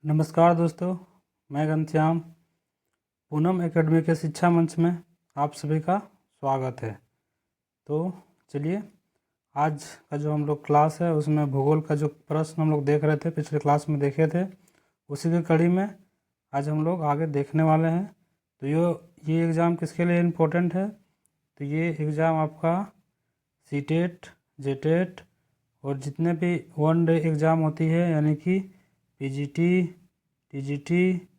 नमस्कार दोस्तों, मैं घनश्याम। पूनम एकेडमी के शिक्षा मंच में आप सभी का स्वागत है। तो चलिए, आज का जो हम लोग क्लास है उसमें भूगोल का जो प्रश्न हम लोग देख रहे थे, पिछले क्लास में देखे थे, उसी की कड़ी में आज हम लोग आगे देखने वाले हैं। तो ये एग्ज़ाम किसके लिए इम्पोर्टेंट है? तो ये एग्ज़ाम आपका सीटेट, जेटेट और जितने भी वन डे एग्ज़ाम होती है, यानी कि पीजीटी, टीजीटी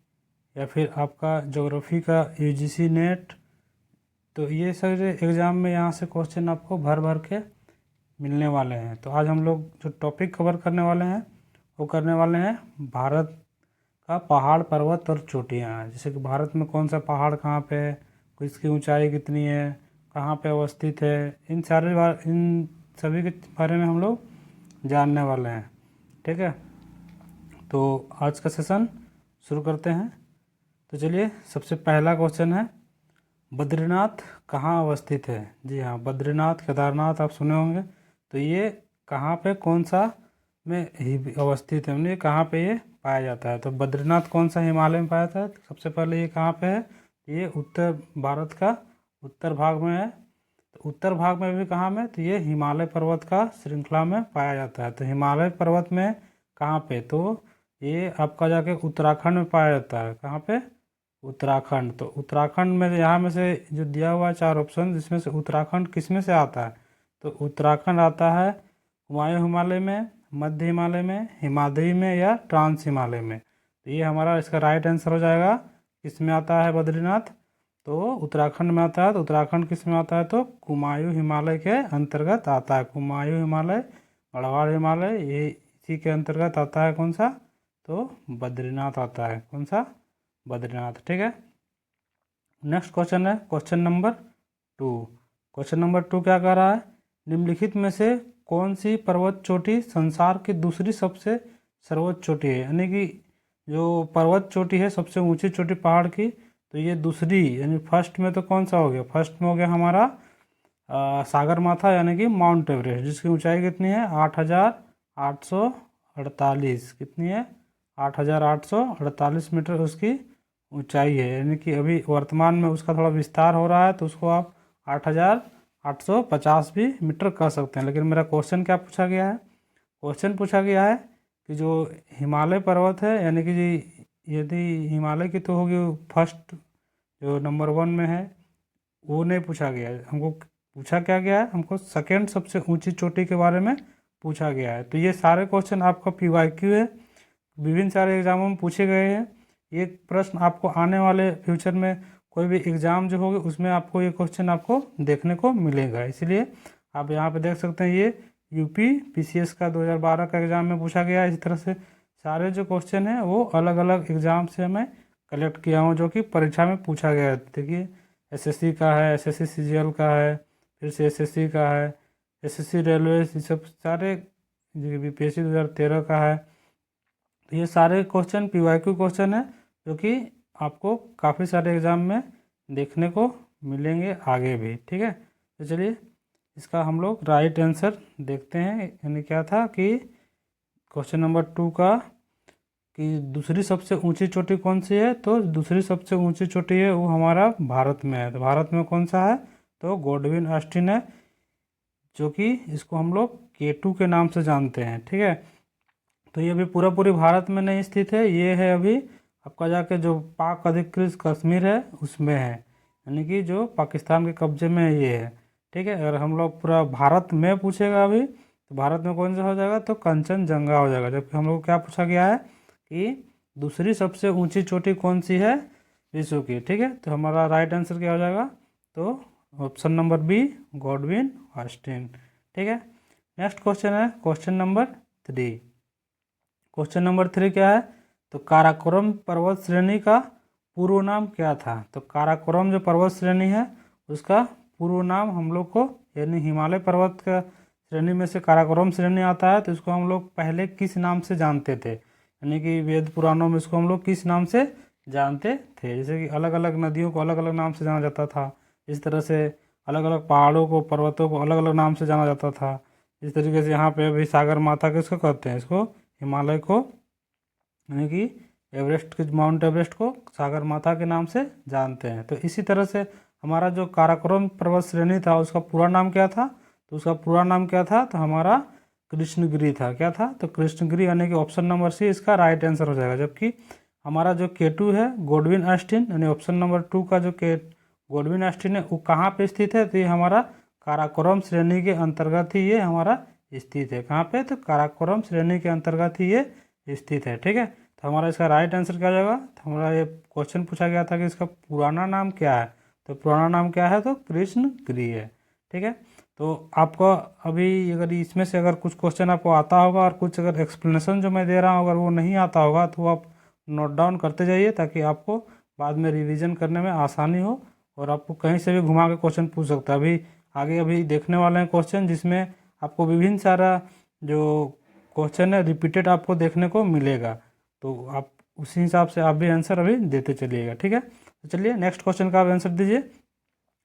या फिर आपका ज्योग्राफी का यूजीसी नेट, तो ये सारे एग्ज़ाम में यहाँ से क्वेश्चन आपको भर भर के मिलने वाले हैं। तो आज हम लोग जो टॉपिक कवर करने वाले हैं वो करने वाले हैं भारत का पहाड़, पर्वत और चोटियाँ। जैसे कि भारत में कौन सा पहाड़ कहाँ पे है, इसकी ऊंचाई कितनी है, कहाँ पे अवस्थित है, इन सभी के बारे में हम लोग जानने वाले हैं। ठीक है, तो आज का सेशन शुरू करते हैं। तो चलिए, सबसे पहला क्वेश्चन है, बद्रीनाथ कहाँ अवस्थित है? जी हाँ, बद्रीनाथ, केदारनाथ आप सुने होंगे। तो ये कहाँ पे, कौन सा में अवस्थित है, मतलब कहाँ पे ये पाया जाता है? तो बद्रीनाथ कौन सा हिमालय में पाया जाता है? तो सबसे पहले ये कहाँ पे है? ये उत्तर भारत का उत्तर भाग में है। तो उत्तर भाग में भी कहाँ में? तो ये हिमालय पर्वत का श्रृंखला में पाया जाता है। तो हिमालय पर्वत में कहाँ पे? तो ये आपका जाके उत्तराखंड में पाया जाता है। कहाँ पे? उत्तराखंड। तो उत्तराखंड में यहाँ में से जो दिया हुआ है 4 ऑप्शन, जिसमें से उत्तराखंड किस में से आता है? तो उत्तराखंड आता है हुमायूं हिमालय में, मध्य हिमालय में, हिमालय में या ट्रांस हिमालय में। तो ये हमारा इसका राइट आंसर हो जाएगा। किस में आता है बद्रीनाथ? तो उत्तराखंड में आता है। तो उत्तराखंड किस में आता है? तो कुमायूं हिमालय के अंतर्गत आता है। कुमायूं हिमालय, गढ़वाल हिमालय, ये इसी के अंतर्गत आता है। कौन सा? तो बद्रीनाथ आता है। कौन सा? बद्रीनाथ। ठीक है, नेक्स्ट क्वेश्चन है क्वेश्चन नंबर 2। क्वेश्चन नंबर 2 क्या कह रहा है? निम्नलिखित में से कौन सी पर्वत चोटी संसार की दूसरी सबसे सर्वोच्च चोटी है? यानी कि जो पर्वत चोटी है, सबसे ऊंची चोटी पहाड़ की, तो ये दूसरी, यानी फर्स्ट में तो कौन सा हो गया? फर्स्ट में हो गया हमारा सागर माथा, यानी कि माउंट एवरेस्ट, जिसकी ऊंचाई कितनी है? 8,848। कितनी है? 8,848 मीटर उसकी ऊंचाई है। यानी कि अभी वर्तमान में उसका थोड़ा विस्तार हो रहा है, तो उसको आप 8,850 भी मीटर कह सकते हैं। लेकिन मेरा क्वेश्चन क्या पूछा गया है? क्वेश्चन पूछा गया है कि जो हिमालय पर्वत है, यानी कि यदि हिमालय की तो होगी फर्स्ट, जो नंबर 1 में है, वो नहीं पूछा गया है। हमको पूछा क्या गया है? हमको सेकेंड सबसे ऊंची चोटी के बारे में पूछा गया है। तो ये सारे क्वेश्चन आपका PYQ है, विभिन्न सारे एग्जामों में पूछे गए हैं। ये प्रश्न आपको आने वाले फ्यूचर में कोई भी एग्ज़ाम जो होगी उसमें आपको ये क्वेश्चन आपको देखने को मिलेगा। इसलिए आप यहाँ पे देख सकते हैं, ये यूपी PCS का 2012 का एग्ज़ाम में पूछा गया है। इस तरह से सारे जो क्वेश्चन हैं वो अलग अलग एग्ज़ाम से मैं कलेक्ट किया हूँ, जो कि परीक्षा में पूछा गया है। देखिए, SSC का है, SSC CGL का है, फिर से SSC का है, SSC रेलवे, ये सब सारे, BPSC 2013 का है। तो ये सारे क्वेश्चन PYQ क्वेश्चन है, जो कि आपको काफ़ी सारे एग्ज़ाम में देखने को मिलेंगे आगे भी। ठीक है, तो चलिए इसका हम लोग राइट आंसर देखते हैं। यानी क्या था कि क्वेश्चन नंबर 2 का कि दूसरी सबसे ऊंची चोटी कौन सी है? तो दूसरी सबसे ऊंची चोटी है वो हमारा भारत में है। तो भारत में कौन सा है? तो गोडविन ऑस्टिन है, जो कि इसको हम लोग K2 के नाम से जानते हैं। ठीक है, तो ये अभी पूरी भारत में नहीं स्थित है, ये है अभी आपका जाके जो पाक अधिकृत कश्मीर है उसमें है, यानी कि जो पाकिस्तान के कब्जे में ये है। ठीक है, अगर हम लोग पूरा भारत में पूछेगा अभी, तो भारत में कौन सा हो जाएगा? तो कंचनजंगा हो जाएगा। जबकि हम लोग क्या पूछा गया है कि दूसरी सबसे ऊंची चोटी कौन सी है विश्व की? ठीक है, तो हमारा राइट आंसर क्या हो जाएगा? तो option number B, Godwin Austin. ठीक है, नेक्स्ट क्वेश्चन है क्वेश्चन नंबर 3। क्वेश्चन नंबर 3 क्या है? तो काराकोरम पर्वत श्रेणी का पूर्व नाम क्या था? तो काराकोरम जो पर्वत श्रेणी है उसका पूर्व नाम हम लोग को, यानी हिमालय पर्वत का श्रेणी में से काराकोरम श्रेणी आता है, तो इसको हम लोग पहले किस नाम से जानते थे? यानी कि वेद पुराणों में इसको हम लोग किस नाम से जानते थे? जैसे कि अलग अलग नदियों को अलग अलग नाम से जाना जाता था, इस तरह से अलग अलग पहाड़ों को, पर्वतों को अलग अलग नाम से जाना जाता था। इस तरीके से यहाँ पे अभी सागर माथा किसको कहते हैं? इसको हिमालय को, यानी कि एवरेस्ट के माउंट एवरेस्ट को सागर माता के नाम से जानते हैं। तो इसी तरह से हमारा जो काराकोरम पर्वत श्रेणी था उसका पूरा नाम क्या था, तो उसका पूरा नाम क्या था, तो हमारा कृष्णगिरी था। क्या था, तो कृष्णगिरी, यानी कि ऑप्शन नंबर सी इसका राइट आंसर हो जाएगा। जबकि हमारा जो K2 है गोडविन ऑस्टिन, यानी ऑप्शन नंबर 2 का जो गोडविन ऑस्टिन है वो कहाँ पे स्थित है, तो ये हमारा काराकोरम श्रेणी के अंतर्गत ही ये हमारा स्थित है। कहाँ पे, तो काराकोरम श्रेणी के अंतर्गत ही ये स्थित है। ठीक है, तो हमारा इसका राइट आंसर क्या हो जाएगा, तो हमारा ये क्वेश्चन पूछा गया था कि इसका पुराना नाम क्या है, तो पुराना नाम क्या है, तो कृष्णगिरी है। ठीक है, तो आपको अभी अगर इसमें से अगर कुछ क्वेश्चन आपको आता होगा और कुछ अगर एक्सप्लेनेशन जो मैं दे रहा हूँ अगर वो नहीं आता होगा तो आप नोट डाउन करते जाइए, ताकि आपको बाद में रिवीजन करने में आसानी हो और आपको कहीं से भी घुमा के क्वेश्चन पूछ सकता है। अभी देखने वाले हैं क्वेश्चन जिसमें आपको विभिन्न सारा जो क्वेश्चन है रिपीटेड आपको देखने को मिलेगा, तो आप उसी हिसाब से आप भी आंसर अभी देते चलिएगा। ठीक है, तो चलिए नेक्स्ट क्वेश्चन का आप आंसर दीजिए।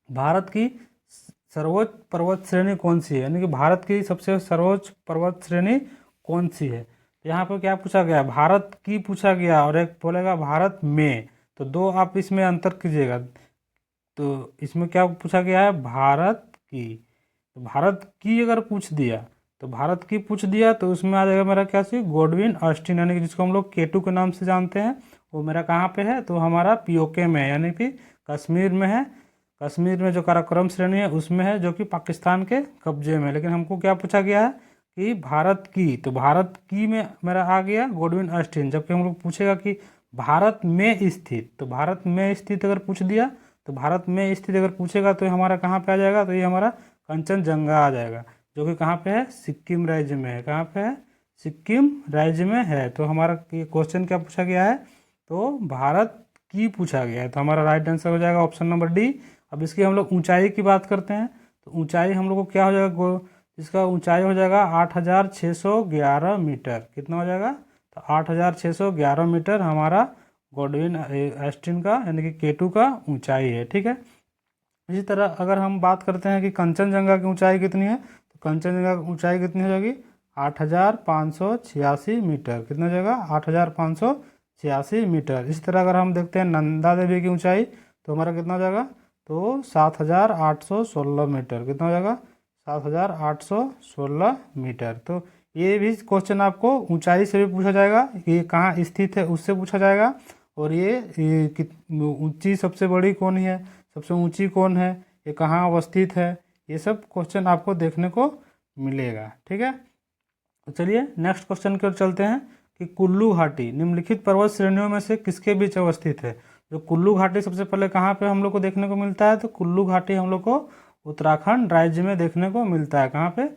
भारत की सर्वोच्च पर्वत श्रेणी कौन सी है, यानी कि भारत की सबसे सर्वोच्च पर्वत श्रेणी कौन सी है। तो यहाँ पर क्या पूछा गया, भारत की पूछा गया और एक बोलेगा भारत में, तो दो आप इसमें अंतर कीजिएगा। तो इसमें क्या पूछा गया है, भारत की, तो भारत की अगर पूछ दिया तो भारत की पूछ दिया तो उसमें आ जाएगा मेरा क्या सी गोडविन ऑस्टिन, यानी कि जिसको हम लोग K2 के नाम से जानते हैं, वो मेरा कहाँ पे है, तो हमारा POK में है, यानी कि कश्मीर में है। कश्मीर में जो काराकोरम श्रेणी है उसमें है, जो कि पाकिस्तान के कब्जे में है। लेकिन हमको क्या पूछा गया है कि भारत की, तो भारत की में मेरा आ गया गोडविन ऑस्टिन। जबकि हम लोग पूछेगा कि भारत में स्थित, तो भारत में स्थित अगर पूछ दिया तो भारत में स्थित अगर पूछेगा तो हमारा कहाँ पे आ जाएगा, तो ये हमारा कंचनजंगा आ जाएगा, जो कि कहाँ पे है, सिक्किम राज्य में है। कहाँ पे है, सिक्किम राज्य में है। तो हमारा ये क्वेश्चन क्या पूछा गया है, तो भारत की पूछा गया है, तो हमारा राइट आंसर हो जाएगा ऑप्शन नंबर डी। अब इसकी हम लोग ऊंचाई की बात करते हैं, तो ऊंचाई हम लोग को क्या हो जाएगा, इसका ऊंचाई हो जाएगा 8611 मीटर। कितना हो जाएगा, तो 8611 मीटर हमारा गोडविन ऑस्टिन का, यानी कि K2 का ऊंचाई है। ठीक है, इसी तरह अगर हम बात करते हैं कि कंचनजंगा की ऊंचाई कितनी है, तो कंचनजंगा की ऊंचाई कितनी हो जाएगी, 8586 मीटर। कितना हो जाएगा, 8586 मीटर। इसी तरह अगर हम देखते हैं नंदा देवी की ऊंचाई, तो हमारा कितना हो जाएगा, तो 7816 मीटर। कितना हो जाएगा, 7816 मीटर। तो ये भी क्वेश्चन आपको ऊंचाई से भी पूछा जाएगा, ये कहाँ स्थित है उससे पूछा जाएगा, और ये ऊंची सबसे बड़ी कौन है, सबसे ऊंची कौन है, ये कहाँ अवस्थित है, ये सब क्वेश्चन आपको देखने को मिलेगा। ठीक है, तो चलिए नेक्स्ट क्वेश्चन की ओर चलते हैं कि कुल्लू घाटी निम्नलिखित पर्वत श्रेणियों में से किसके बीच अवस्थित है। जो कुल्लू घाटी सबसे पहले कहाँ पे हम लोग को देखने को मिलता है, तो कुल्लू घाटी हम लोग को उत्तराखंड राज्य में देखने को मिलता है। कहाँ पे,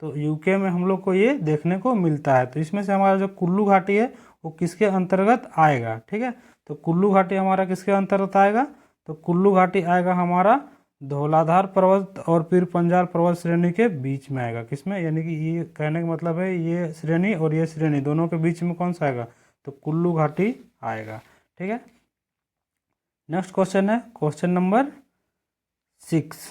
तो UK में हम लोग को ये देखने को मिलता है। तो इसमें से हमारा जो कुल्लू घाटी है वो किसके अंतर्गत आएगा। ठीक है, तो कुल्लू घाटी हमारा किसके अंतर्गत आएगा, तो कुल्लू घाटी आएगा हमारा धौलाधार पर्वत और पीर पंजाल पर्वत श्रेणी के बीच में आएगा। किसमें, यानी कि ये कहने का मतलब है ये श्रेणी और ये श्रेणी दोनों के बीच में कौन सा आएगा, तो कुल्लू घाटी आएगा। ठीक है, नेक्स्ट क्वेश्चन है क्वेश्चन नंबर 6।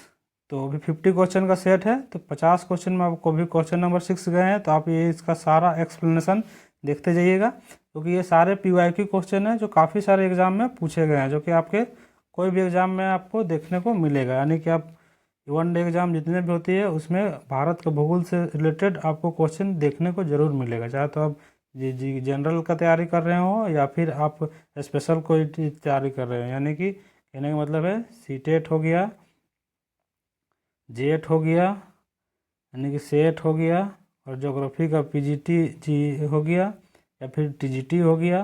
तो अभी 50 क्वेश्चन का सेट है, तो 50 क्वेश्चन में आपको भी क्वेश्चन नंबर 6 गए हैं, तो आप ये इसका सारा एक्सप्लेनेशन देखते जाइएगा, क्योंकि ये सारे PYQ क्वेश्चन है जो काफ़ी सारे एग्जाम में पूछे गए हैं, जो कि आपके कोई भी एग्जाम में आपको देखने को मिलेगा। यानी कि आप 1 डे एग्जाम जितने भी होती है उसमें भारत का भूगोल से रिलेटेड आपको क्वेश्चन देखने को जरूर मिलेगा, चाहे तो आप जी जनरल का तैयारी कर रहे हो या फिर आप स्पेशल कोई तैयारी कर रहे हो। यानी कि कहने का मतलब है CTET हो गया, JET हो गया, यानी कि सेट हो गया, और ज्योग्राफी का PGT जी हो गया, या फिर TGT हो गया,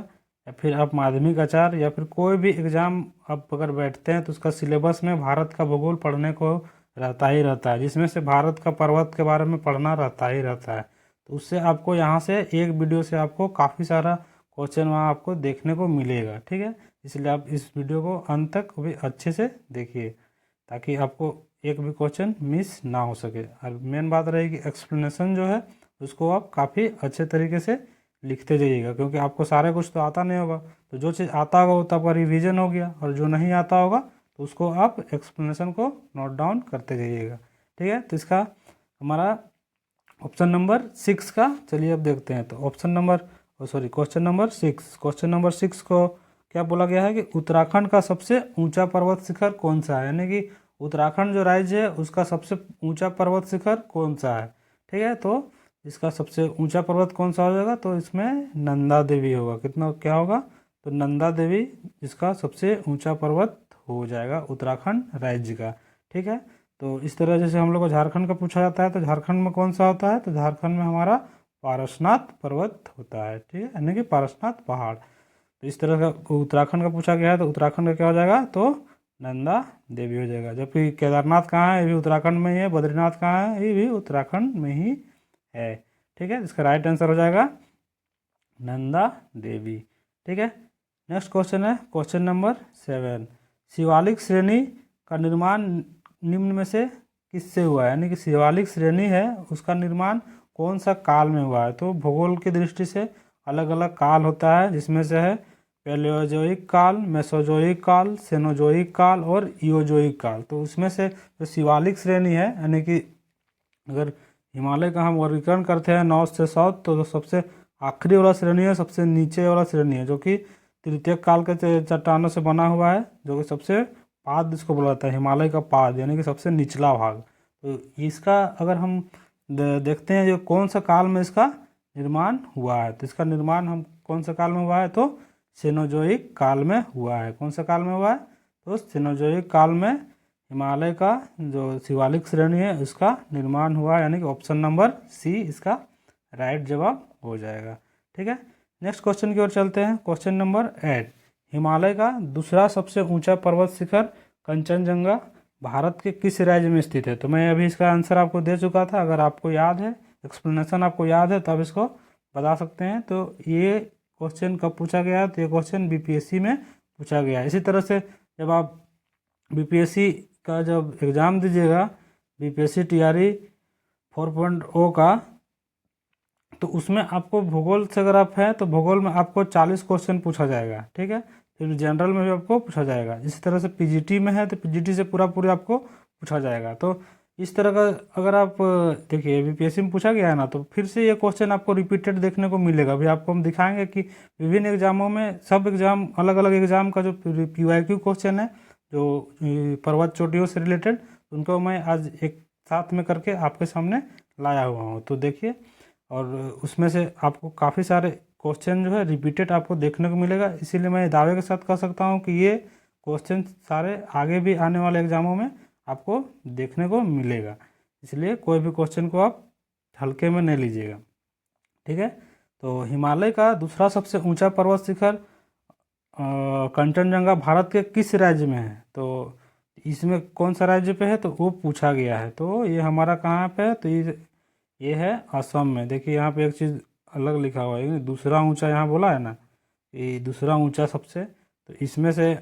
या फिर आप माध्यमिक आचार्य, या फिर कोई भी एग्ज़ाम आप अगर बैठते हैं तो उसका सिलेबस में भारत का भूगोल पढ़ने को रहता ही रहता है, जिसमें से भारत का पर्वत के बारे में पढ़ना रहता ही रहता है। तो उससे आपको यहाँ से एक वीडियो से आपको काफ़ी सारा क्वेश्चन वहाँ आपको देखने को मिलेगा। ठीक है, इसलिए आप इस वीडियो को अंत तक भी अच्छे से देखिए, ताकि आपको एक भी क्वेश्चन मिस ना हो सके। और मेन बात रहेगी एक्सप्लेनेशन जो है उसको आप काफ़ी अच्छे तरीके से लिखते जाइएगा, क्योंकि आपको सारे कुछ तो आता नहीं होगा, तो जो चीज़ आता होगा वो तो आपका रिविजन हो गया, और जो नहीं आता होगा तो उसको आप एक्सप्लेनेशन को नोट डाउन करते जाइएगा। ठीक है, तो इसका हमारा ऑप्शन नंबर 6 का चलिए अब देखते हैं। तो option number sorry question number 6, question number 6 को क्या बोला गया है कि उत्तराखंड का सबसे ऊंचा पर्वत शिखर कौन सा है, यानी कि उत्तराखंड जो राज्य है उसका सबसे ऊंचा पर्वत शिखर कौन सा है। ठीक है, तो इसका सबसे ऊंचा पर्वत कौन सा हो जाएगा, तो इसमें नंदा देवी होगा। कितना क्या होगा, तो नंदा देवी इसका सबसे ऊंचा पर्वत हो जाएगा उत्तराखंड राज्य का। ठीक है, तो इस तरह जैसे हम लोग को झारखंड का पूछा जाता है तो झारखंड में कौन सा होता है, तो झारखंड में हमारा पारसनाथ पर्वत होता है। ठीक है, यानी कि पारसनाथ पहाड़। तो इस तरह का उत्तराखंड का पूछा गया है तो उत्तराखंड का क्या हो जाएगा, तो नंदा देवी हो जाएगा। जबकि केदारनाथ कहाँ है, ये भी उत्तराखंड में ही है। बद्रीनाथ कहाँ है, ये भी उत्तराखंड में ही है। ठीक है, इसका राइट आंसर हो जाएगा नंदा देवी। ठीक है, नेक्स्ट क्वेश्चन है क्वेश्चन नंबर 7। शिवालिक श्रेणी का निर्माण निम्न में से किससे हुआ है, यानी कि शिवालिक श्रेणी है उसका निर्माण कौन सा काल में हुआ है। तो भूगोल की दृष्टि से अलग अलग काल होता है, जिसमें से है पैलियोजोइक काल, मेसोजोइक काल, सेनोजोइक काल और इयोजोइक काल। तो उसमें से जो शिवालिक श्रेणी है, यानी कि अगर हिमालय का हम वर्गीकरण करते हैं नॉर्थ से साउथ, तो जो सबसे आखिरी वाला श्रेणी है, सबसे नीचे वाला श्रेणी है, जो कि तृतीयक काल के चट्टानों से बना हुआ है, जो कि सबसे पाद इसको बोला जाता है, हिमालय का पाद, यानी कि सबसे निचला भाग। तो इसका अगर हम देखते हैं जो कौन सा काल में इसका निर्माण हुआ है, तो इसका निर्माण हम कौन सा काल में हुआ है, तो सेनोजोइक काल में हुआ है। कौन सा काल में हुआ है, तो सेनोजोइक काल में हिमालय का जो शिवालिक श्रेणी है उसका निर्माण हुआ है, यानी कि ऑप्शन नंबर सी इसका राइट जवाब हो जाएगा। ठीक है, नेक्स्ट क्वेश्चन की ओर चलते हैं। Question number 8। हिमालय का दूसरा सबसे ऊंचा पर्वत शिखर कंचनजंगा भारत के किस राज्य में स्थित है। तो मैं अभी इसका आंसर आपको दे चुका था, अगर आपको याद है, एक्सप्लेनेशन आपको याद है तो आप इसको बता सकते हैं। तो ये क्वेश्चन कब पूछा गया है, तो ये क्वेश्चन बीपीएससी में पूछा गया है। इसी तरह से जब आप बीपीएससी का जब एग्ज़ाम दीजिएगा, बीपीएससी टीआरई 4.0 का, तो उसमें आपको भूगोल से अगर आप है तो भूगोल में आपको 40 क्वेश्चन पूछा जाएगा। ठीक है, फिर जनरल में भी आपको पूछा जाएगा। इसी तरह से पीजीटी में है तो पीजीटी से पूरा आपको पूछा जाएगा। तो इस तरह का अगर आप देखिए बीपीएससी में पूछा गया है ना, तो फिर से ये क्वेश्चन आपको रिपीटेड देखने को मिलेगा। अभी आपको हम दिखाएंगे कि विभिन्न एग्जामों में, सब एग्जाम अलग अलग एग्जाम का जो पीवाईक्यू क्वेश्चन है जो पर्वत चोटियों से रिलेटेड, उनको मैं आज एक साथ में करके आपके सामने लाया हुआ हूँ। तो देखिए, और उसमें से आपको काफ़ी सारे क्वेश्चन जो है रिपीटेड आपको देखने को मिलेगा। इसीलिए मैं दावे के साथ कह सकता हूँ कि ये क्वेश्चन सारे आगे भी आने वाले एग्जामों में आपको देखने को मिलेगा। इसलिए कोई भी क्वेश्चन को आप हल्के में नहीं लीजिएगा। ठीक है, तो हिमालय का दूसरा सबसे ऊंचा पर्वत शिखर कंचनजंगा भारत के किस राज्य में है, तो इसमें कौन सा राज्य पे है, तो वो पूछा गया है। तो ये हमारा कहाँ पे है, तो ये है असम में। देखिए यहाँ पे एक चीज़ अलग लिखा हुआ है, दूसरा ऊंचा यहाँ बोला है ना, ये दूसरा ऊंचा सबसे, तो इसमें से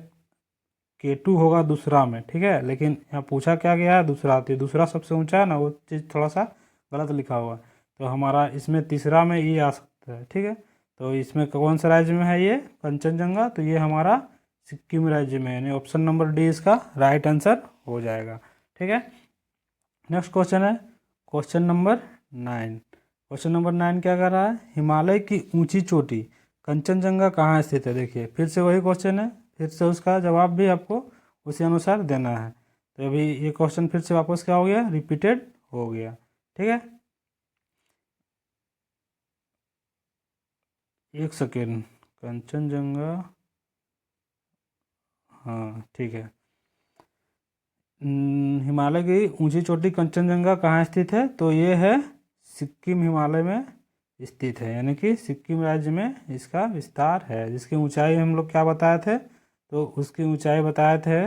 K2 होगा दूसरा में। ठीक है, लेकिन यहाँ पूछा क्या गया है, दूसरा, तो दूसरा सबसे ऊंचा है ना, वो चीज़ थोड़ा सा गलत लिखा हुआ है। तो हमारा इसमें तीसरा में ये आ सकता है। ठीक है, तो इसमें कौन सा राज्य में है ये कंचनजंगा, तो ये हमारा सिक्किम राज्य में है, यानी ऑप्शन नंबर डी इसका राइट आंसर हो जाएगा। ठीक है, नेक्स्ट क्वेश्चन है क्वेश्चन नंबर 9। क्वेश्चन नंबर 9 क्या कर रहा है, हिमालय की ऊंची चोटी कंचनजंगा कहाँ स्थित है। देखिए फिर से वही क्वेश्चन है, फिर से उसका जवाब भी आपको उसी अनुसार देना है। तो अभी ये क्वेश्चन फिर से वापस क्या हो गया, रिपीटेड हो गया। ठीक है, एक सेकेंड, कंचनजंगा, हाँ ठीक है, हिमालय की ऊंची चोटी कंचनजंगा कहाँ स्थित है, तो ये है सिक्किम हिमालय में स्थित है, यानी कि सिक्किम राज्य में इसका विस्तार है। जिसकी ऊंचाई हम लोग क्या बताए थे, तो उसकी ऊंचाई बताए थे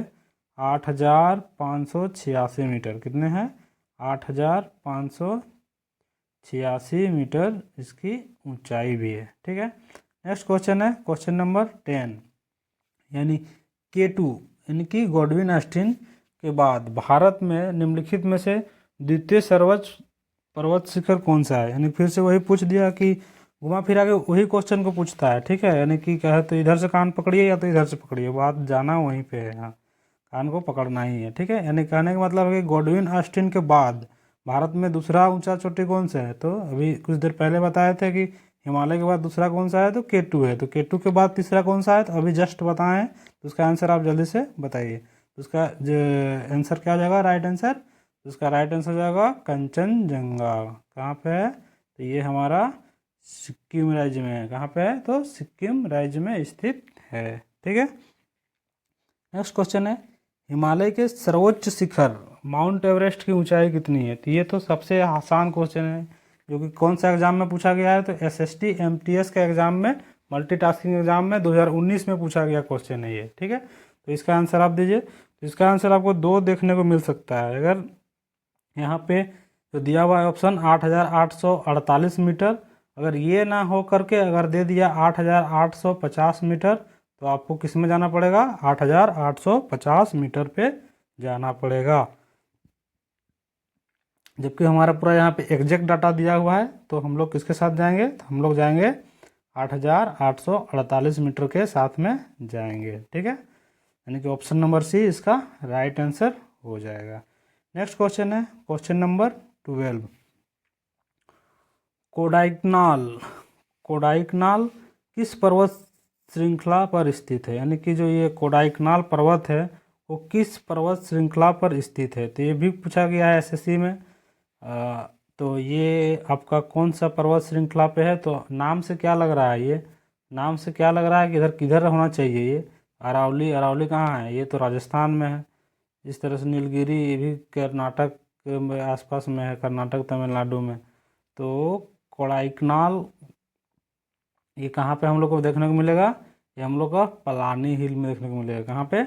8,586 मीटर। कितने हैं, 8,586 मीटर इसकी ऊंचाई भी है। ठीक है, नेक्स्ट क्वेश्चन है क्वेश्चन नंबर 10, यानी K2 यानी कि गॉडविन ऑस्टिन के बाद भारत में निम्नलिखित में से द्वितीय सर्वोच्च पर्वत शिखर कौन सा है। यानी फिर से वही पूछ दिया कि घुमा फिरा के वही क्वेश्चन को पूछता है। ठीक है, यानी कि क्या है, तो इधर से कान पकड़िए या तो इधर से पकड़िए, बात जाना वहीं पे है, हाँ कान को पकड़ना ही है। ठीक है, यानी कहने का मतलब है कि गॉडविन ऑस्टिन के बाद भारत में दूसरा ऊंचा चोटी कौन सा है, तो अभी कुछ देर पहले बताए थे कि हिमालय के बाद दूसरा कौन सा है, तो K2 है। तो K2 के बाद तीसरा कौन सा है, तो अभी जस्ट बताएं, तो उसका आंसर आप जल्दी से बताइए। तो उसका आंसर क्या हो जाएगा, राइट आंसर, तो उसका राइट आंसर हो जाएगा कंचनजंगा। कहाँ पे है, तो ये हमारा सिक्किम राज्य में है। कहाँ पे है, तो सिक्किम राज्य में स्थित है। ठीक है, नेक्स्ट क्वेश्चन है, हिमालय के सर्वोच्च शिखर माउंट एवरेस्ट की ऊंचाई कितनी है। तो ये तो सबसे आसान क्वेश्चन है, जो कि कौन सा एग्जाम में पूछा गया है, तो SST MTS के एग्जाम में, मल्टीटास्किंग एग्जाम में 2019 में पूछा गया क्वेश्चन है ये। ठीक है, तो इसका आंसर आप दीजिए। तो इसका आंसर आपको 2 देखने को मिल सकता है। अगर यहाँ पे जो दिया हुआ है ऑप्शन 8,848 मीटर, अगर ये ना हो करके अगर दे दिया 8,850 मीटर, तो आपको किस में जाना पड़ेगा, 8,850 मीटर पे जाना पड़ेगा। जबकि हमारा पूरा यहाँ पे एग्जैक्ट डाटा दिया हुआ है, तो हम लोग किसके साथ जाएंगे, तो हम लोग जाएंगे 8,848 मीटर के साथ में जाएंगे। ठीक है, यानी कि ऑप्शन नंबर सी इसका राइट आंसर हो जाएगा। नेक्स्ट क्वेश्चन है क्वेश्चन नंबर 12, कोडाइकनाल। कोडाइकनाल किस पर्वत श्रृंखला पर स्थित है, यानी कि जो ये कोडाइकनाल पर्वत है वो किस पर्वत श्रृंखला पर स्थित है। तो ये भी पूछा गया है SSC में। तो ये आपका कौन सा पर्वत श्रृंखला पे है, तो नाम से क्या लग रहा है, ये नाम से क्या लग रहा है कि इधर किधर होना चाहिए, ये अरावली। अरावली कहाँ है, ये तो राजस्थान में है। इस तरह से नीलगिरी, ये भी कर्नाटक के आसपास में है, कर्नाटक तमिलनाडु में। तो कोडाइकनाल ये कहाँ पे हम लोग को देखने को मिलेगा, ये हम लोग का पलानी हिल में देखने को मिलेगा। कहाँ पे,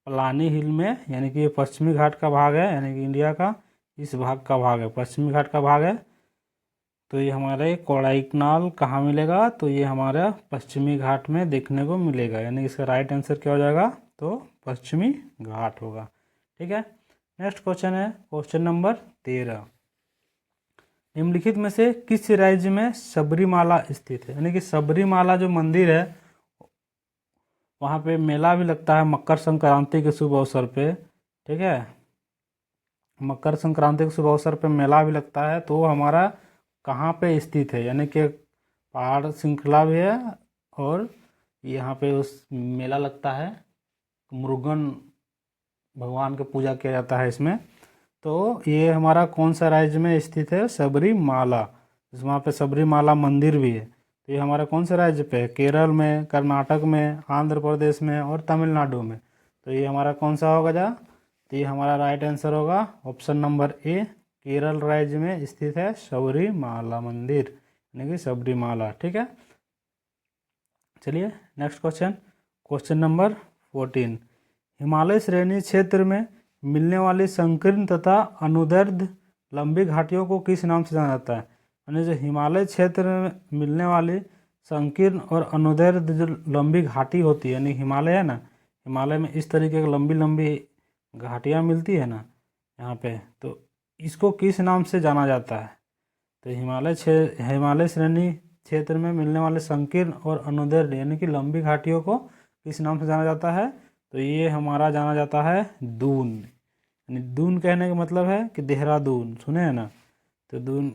पलानी हिल में, यानी कि ये पश्चिमी घाट का भाग है, यानी कि इंडिया का इस भाग का भाग है, पश्चिमी घाट का भाग है। तो ये हमारे कोडाइकनाल कहाँ मिलेगा, तो ये हमारा पश्चिमी घाट में देखने को मिलेगा, यानी कि इसका राइट आंसर क्या हो जाएगा, तो पश्चिमी घाट होगा। ठीक है, नेक्स्ट क्वेश्चन है क्वेश्चन नंबर 13, निम्नलिखित में से किस राज्य में सबरीमाला स्थित है। यानी कि सबरीमाला जो मंदिर है वहाँ पे मेला भी लगता है मकर संक्रांति के शुभ अवसर पे। ठीक है, मकर संक्रांति के शुभ अवसर पे मेला भी लगता है। तो हमारा कहाँ पे स्थित है, यानी कि पहाड़ श्रृंखला भी है और यहाँ पे उस मेला लगता है, मुरुगन भगवान की पूजा किया जाता है इसमें। तो ये हमारा कौन सा राज्य में स्थित है, सबरीमाला। वहाँ पे सबरीमाला मंदिर भी है। तो ये हमारा कौन से राज्य पे है, केरल में, कर्नाटक में, आंध्र प्रदेश में और तमिलनाडु में। तो ये हमारा कौन सा होगा जा, तो ये हमारा राइट आंसर होगा ऑप्शन नंबर ए, केरल राज्य में स्थित है सबरीमाला मंदिर, यानी कि सबरीमाला। ठीक है, चलिए next question, question number 14, Himalaya श्रेणी क्षेत्र में मिलने वाली संकीर्ण तथा अनुदैर्ध्य लंबी घाटियों को किस नाम से जाना जाता है। यानी जो हिमालय क्षेत्र में मिलने वाली संकीर्ण और अनुदैर्ध्य जो लंबी घाटी होती है, यानी हिमालय है ना, हिमालय में इस तरीके की लंबी लंबी घाटियाँ मिलती है ना यहाँ पे, तो इसको किस नाम से जाना जाता है। तो हिमालय श्रेणी क्षेत्र में मिलने वाले संकीर्ण और अनुदैर्ध्य यानी कि लंबी घाटियों को किस नाम से जाना जाता है, तो ये हमारा जाना जाता है दून। यानी दून कहने का मतलब है कि देहरादून, सुने हैं ना, तो दून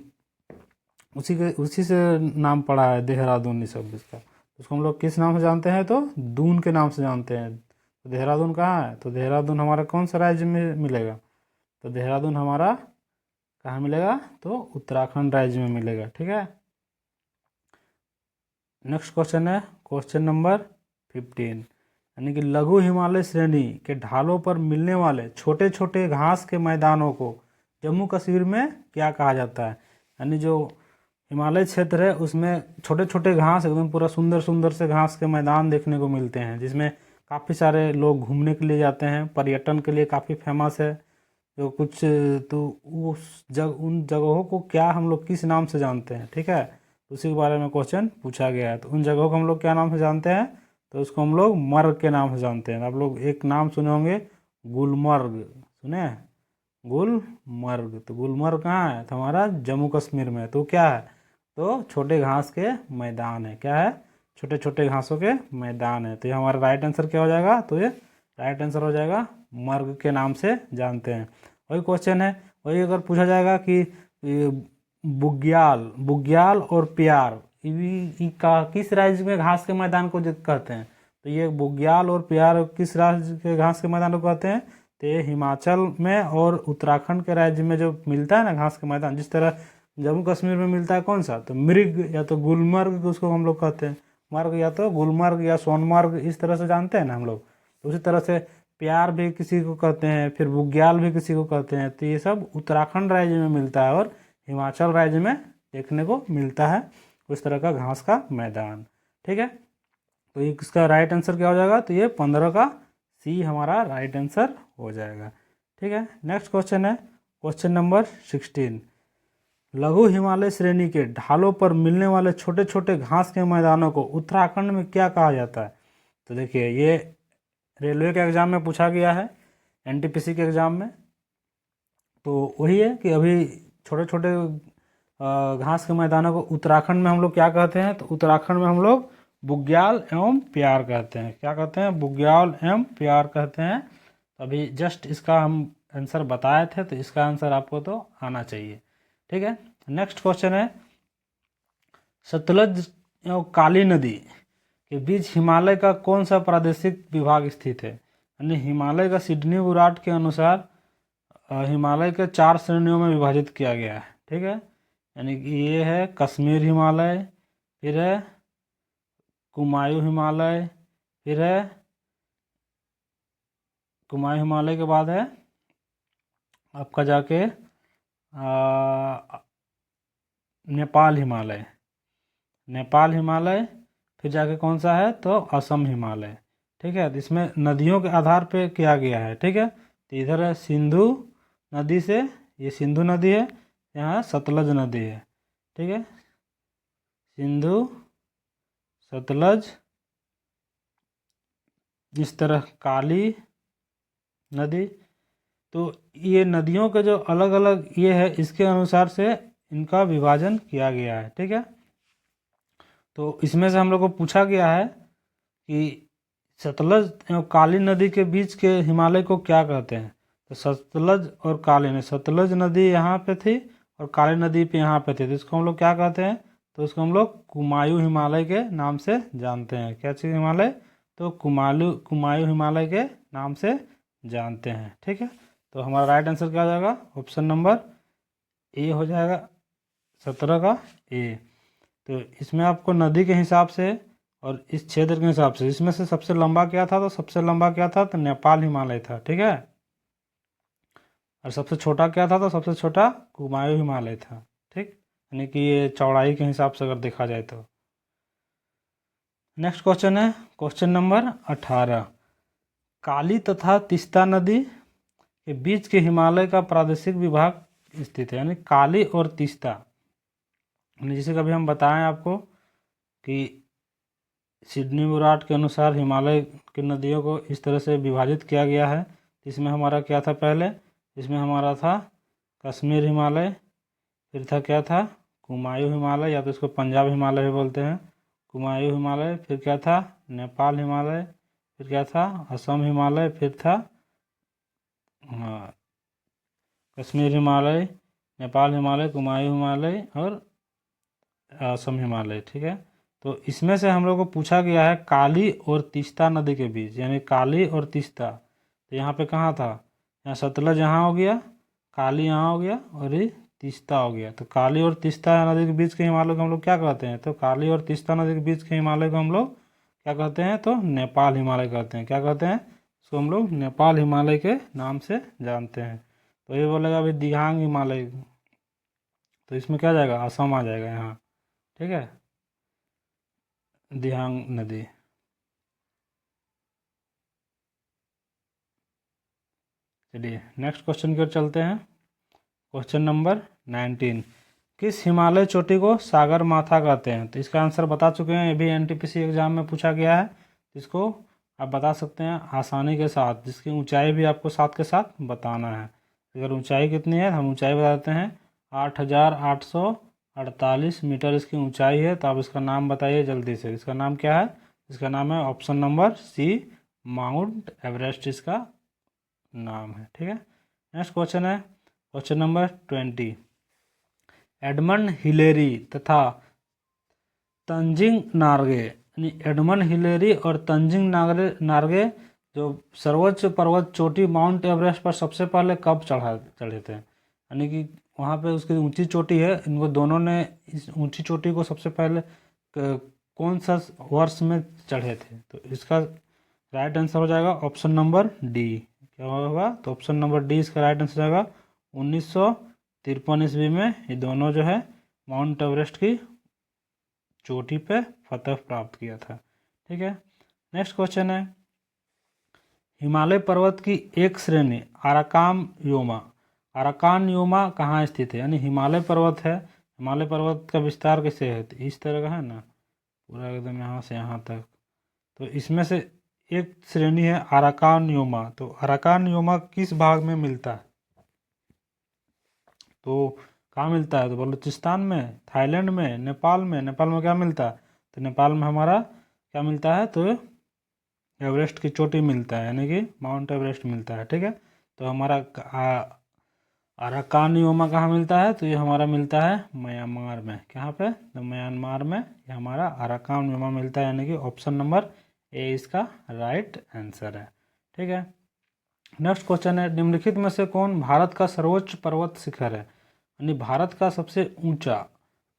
उसी से नाम पड़ा है देहरादून, इस सब इसका। उसको हम लोग किस नाम से जानते हैं, तो दून के नाम से जानते हैं। तो देहरादून कहाँ है, तो देहरादून हमारा कौन सा राज्य में मिलेगा, तो देहरादून हमारा कहाँ मिलेगा, तो उत्तराखंड राज्य में मिलेगा। ठीक है, नेक्स्ट क्वेश्चन है क्वेश्चन नंबर 15, यानी कि लघु हिमालय श्रेणी के ढालों पर मिलने वाले छोटे छोटे घास के मैदानों को जम्मू कश्मीर में क्या कहा जाता है। यानी जो हिमालय क्षेत्र है उसमें छोटे छोटे घास, एकदम पूरा सुंदर सुंदर से घास के मैदान देखने को मिलते हैं, जिसमें काफ़ी सारे लोग घूमने के लिए जाते हैं, पर्यटन के लिए काफ़ी फेमस है जो कुछ। तो उन जगहों को क्या हम लोग किस नाम से जानते हैं, ठीक है, उसी के बारे में क्वेश्चन पूछा गया है। तो उन जगहों को हम लोग क्या नाम से जानते हैं, तो उसको हम लोग मर्ग के नाम से जानते हैं। आप लोग एक नाम सुने होंगे गुलमर्ग, सुने हैं गुलमर्ग। तो गुलमर्ग कहाँ है, तो हमारा जम्मू कश्मीर में। तो क्या है, तो छोटे घास के मैदान है, क्या है, छोटे छोटे घासों के मैदान है। तो ये हमारा राइट आंसर क्या हो जाएगा, तो ये राइट आंसर हो जाएगा मर्ग के नाम से जानते हैं। वही क्वेश्चन है, वही अगर पूछा जाएगा कि बुग्याल और प्यार का किस राज्य में घास के मैदान को कहते हैं? तो ये बुग्याल और प्यार किस राज्य के घास के मैदान को कहते हैं? तो ये हिमाचल में और उत्तराखंड के राज्य में जो मिलता है ना घास के मैदान, जिस तरह जम्मू कश्मीर में मिलता है कौन सा, तो मृग या तो गुलमर्ग उसको हम लोग कहते हैं, मर्ग या तो गुलमर्ग या सोनमर्ग, इस तरह से जानते हैं ना हम लोग। तो उसी तरह से प्यार भी किसी को कहते हैं, फिर बुग्याल भी किसी को कहते हैं। तो ये सब उत्तराखंड राज्य में मिलता है और हिमाचल राज्य में देखने को मिलता है उस तरह का घास का मैदान। ठीक है, तो ये इसका राइट आंसर क्या हो जाएगा? तो ये 15 का सी हमारा राइट आंसर हो जाएगा। ठीक है, नेक्स्ट क्वेश्चन है क्वेश्चन नंबर 16। लघु हिमालय श्रेणी के ढालों पर मिलने वाले छोटे छोटे घास के मैदानों को उत्तराखंड में क्या कहा जाता है? तो देखिए, ये रेलवे के एग्ज़ाम में पूछा गया है, एनटीपीसी के एग्ज़ाम में। तो वही है कि अभी छोटे छोटे घास के मैदानों को उत्तराखंड में हम लोग क्या कहते हैं? तो उत्तराखंड में हम लोग बुग्याल एवं प्यार कहते हैं। क्या कहते हैं? बुग्याल एवं प्यार कहते हैं। अभी जस्ट इसका हम आंसर बताए थे, तो इसका आंसर आपको तो आना चाहिए। ठीक है, नेक्स्ट क्वेश्चन है, सतलज एवं काली नदी के बीच हिमालय का कौन सा प्रादेशिक विभाग स्थित है? यानी हिमालय का सिडनी बुराट के अनुसार हिमालय के 4 श्रेणियों में विभाजित किया गया है। ठीक है, यानी कि ये है कश्मीर हिमालय, फिर है कुमायूं हिमालय, फिर है कुमायूं हिमालय के बाद है आपका जाके नेपाल हिमालय, नेपाल हिमालय, फिर जाके कौन सा है? तो असम हिमालय। ठीक है, तो इसमें नदियों के आधार पे किया गया है। ठीक है, तो इधर है सिंधु नदी से, ये सिंधु नदी है, यहाँ सतलज नदी है। ठीक है, सिंधु सतलज, इस तरह काली नदी। तो ये नदियों के जो अलग अलग ये है, इसके अनुसार से इनका विभाजन किया गया है। ठीक है, तो इसमें से हम लोग को पूछा गया है कि सतलज एवं काली नदी के बीच के हिमालय को क्या कहते हैं? तो सतलज और काली नदी, सतलज नदी यहाँ पे थी और काली नदी पे यहाँ पे थी, तो इसको हम लोग क्या कहते हैं? तो इसको हम लोग कुमायूं हिमालय के नाम से जानते हैं। क्या चीज़ हिमालय? तो कुमायूं हिमालय के नाम से जानते हैं। ठीक है, तो हमारा राइट आंसर क्या हो जाएगा? ऑप्शन नंबर ए हो जाएगा, 17 का ए। तो इसमें आपको नदी के हिसाब से और इस क्षेत्र के हिसाब से, इसमें से सबसे लंबा क्या था? तो सबसे लंबा क्या था? तो नेपाल हिमालय था। ठीक है, और सबसे छोटा क्या था? तो सबसे छोटा कुमायूं हिमालय था। ठीक, यानी कि ये चौड़ाई के हिसाब से अगर देखा जाए तो। नेक्स्ट क्वेश्चन है क्वेश्चन नंबर 18। काली तथा तीस्ता नदी के बीच के हिमालय का प्रादेशिक विभाग स्थित है। यानी काली और तीस्ता, जैसे कभी हम बताएं आपको कि सिडनी बुराट के अनुसार हिमालय की नदियों को इस तरह से विभाजित किया गया है। इसमें हमारा क्या था? पहले इसमें हमारा था कश्मीर हिमालय, फिर था क्या था? कुमायूं हिमालय, या तो इसको पंजाब हिमालय भी बोलते हैं, कुमायूं हिमालय। फिर क्या था? नेपाल हिमालय। फिर क्या था? असम हिमालय। फिर था हाँ कश्मीर हिमालय, नेपाल हिमालय, कुमायूं हिमालय और असम हिमालय। ठीक है, तो इसमें से हम लोग को पूछा गया है काली और तीस्ता नदी के बीच, यानी काली और तीस्ता। तो यहाँ पे कहाँ था? यहाँ सतलज यहाँ हो गया, काली यहाँ हो गया और ये तीस्ता हो गया। तो काली और तीस्ता नदी के बीच के हिमालय को हम लोग क्या कहते हैं? तो काली और तीस्ता नदी के बीच के हिमालय को हम लोग क्या कहते हैं? तो नेपाल हिमालय कहते हैं। क्या कहते हैं? इसको हम लोग नेपाल हिमालय के नाम से जानते हैं। तो ये बोलेगा अभी दिहांग हिमालय, तो इसमें क्या जाएगा? असम आ जाएगा यहाँ। ठीक है, दिहांग नदी। चलिए नेक्स्ट क्वेश्चन की ओर चलते हैं। Question number 19। किस हिमालय चोटी को सागर माथा कहते हैं? तो इसका आंसर बता चुके हैं, ये भी एनटीपीसी एग्जाम में पूछा गया है। इसको आप बता सकते हैं आसानी के साथ, जिसकी ऊंचाई भी आपको साथ के साथ बताना है। अगर ऊंचाई कितनी है, हम ऊंचाई बता देते हैं, 8,848 मीटर इसकी ऊंचाई है। तो आप इसका नाम बताइए जल्दी से, इसका नाम क्या है? इसका नाम है option number C, Mount Everest इसका नाम है। ठीक है, नेक्स्ट क्वेश्चन है क्वेश्चन नंबर 20। एडमंड हिलेरी तथा तंजिंग नार्गे यानी एडमंड हिलेरी और तंजिंग नार्गे जो सर्वोच्च पर्वत चोटी माउंट एवरेस्ट पर सबसे पहले कब चढ़े थे, यानी कि वहाँ पे उसकी ऊंची चोटी है, इनको दोनों ने इस ऊंची चोटी को सबसे पहले कौन सा वर्ष में चढ़े थे। तो इसका राइट आंसर हो जाएगा ऑप्शन नंबर डी। क्या होगा, तो ऑप्शन नंबर डी इसका राइट आंसर जाएगा 1953 ईस्वी में ये दोनों जो है माउंट एवरेस्ट की चोटी पे फतह प्राप्त किया था। ठीक है, नेक्स्ट क्वेश्चन है, हिमालय पर्वत की एक श्रेणी अराकान योमा कहाँ स्थित है, यानी हिमालय पर्वत है, हिमालय पर्वत का विस्तार कैसे है, तो इस तरह का है ना, पूरा एकदम यहाँ से यहाँ तक, तो इसमें से एक श्रेणी है अराकान योमा। तो अराकान योमा किस भाग में मिलता है, तो कहाँ मिलता है, तो बलूचिस्तान में, थाईलैंड में, नेपाल में। नेपाल में क्या मिलता है, तो नेपाल में हमारा क्या मिलता है, तो एवरेस्ट की चोटी मिलता है, यानी कि माउंट एवरेस्ट मिलता है। ठीक है, तो हमारा अराकान योमा कहाँ मिलता है, तो ये हमारा मिलता है म्यांमार में। कहाँ पे, तो म्यांमार में ये हमारा अराकान योमा मिलता है, यानी कि ऑप्शन नंबर ए इसका राइट आंसर है। ठीक है, नेक्स्ट क्वेश्चन है, निम्नलिखित में से कौन भारत का सर्वोच्च पर्वत शिखर है, यानी भारत का सबसे ऊंचा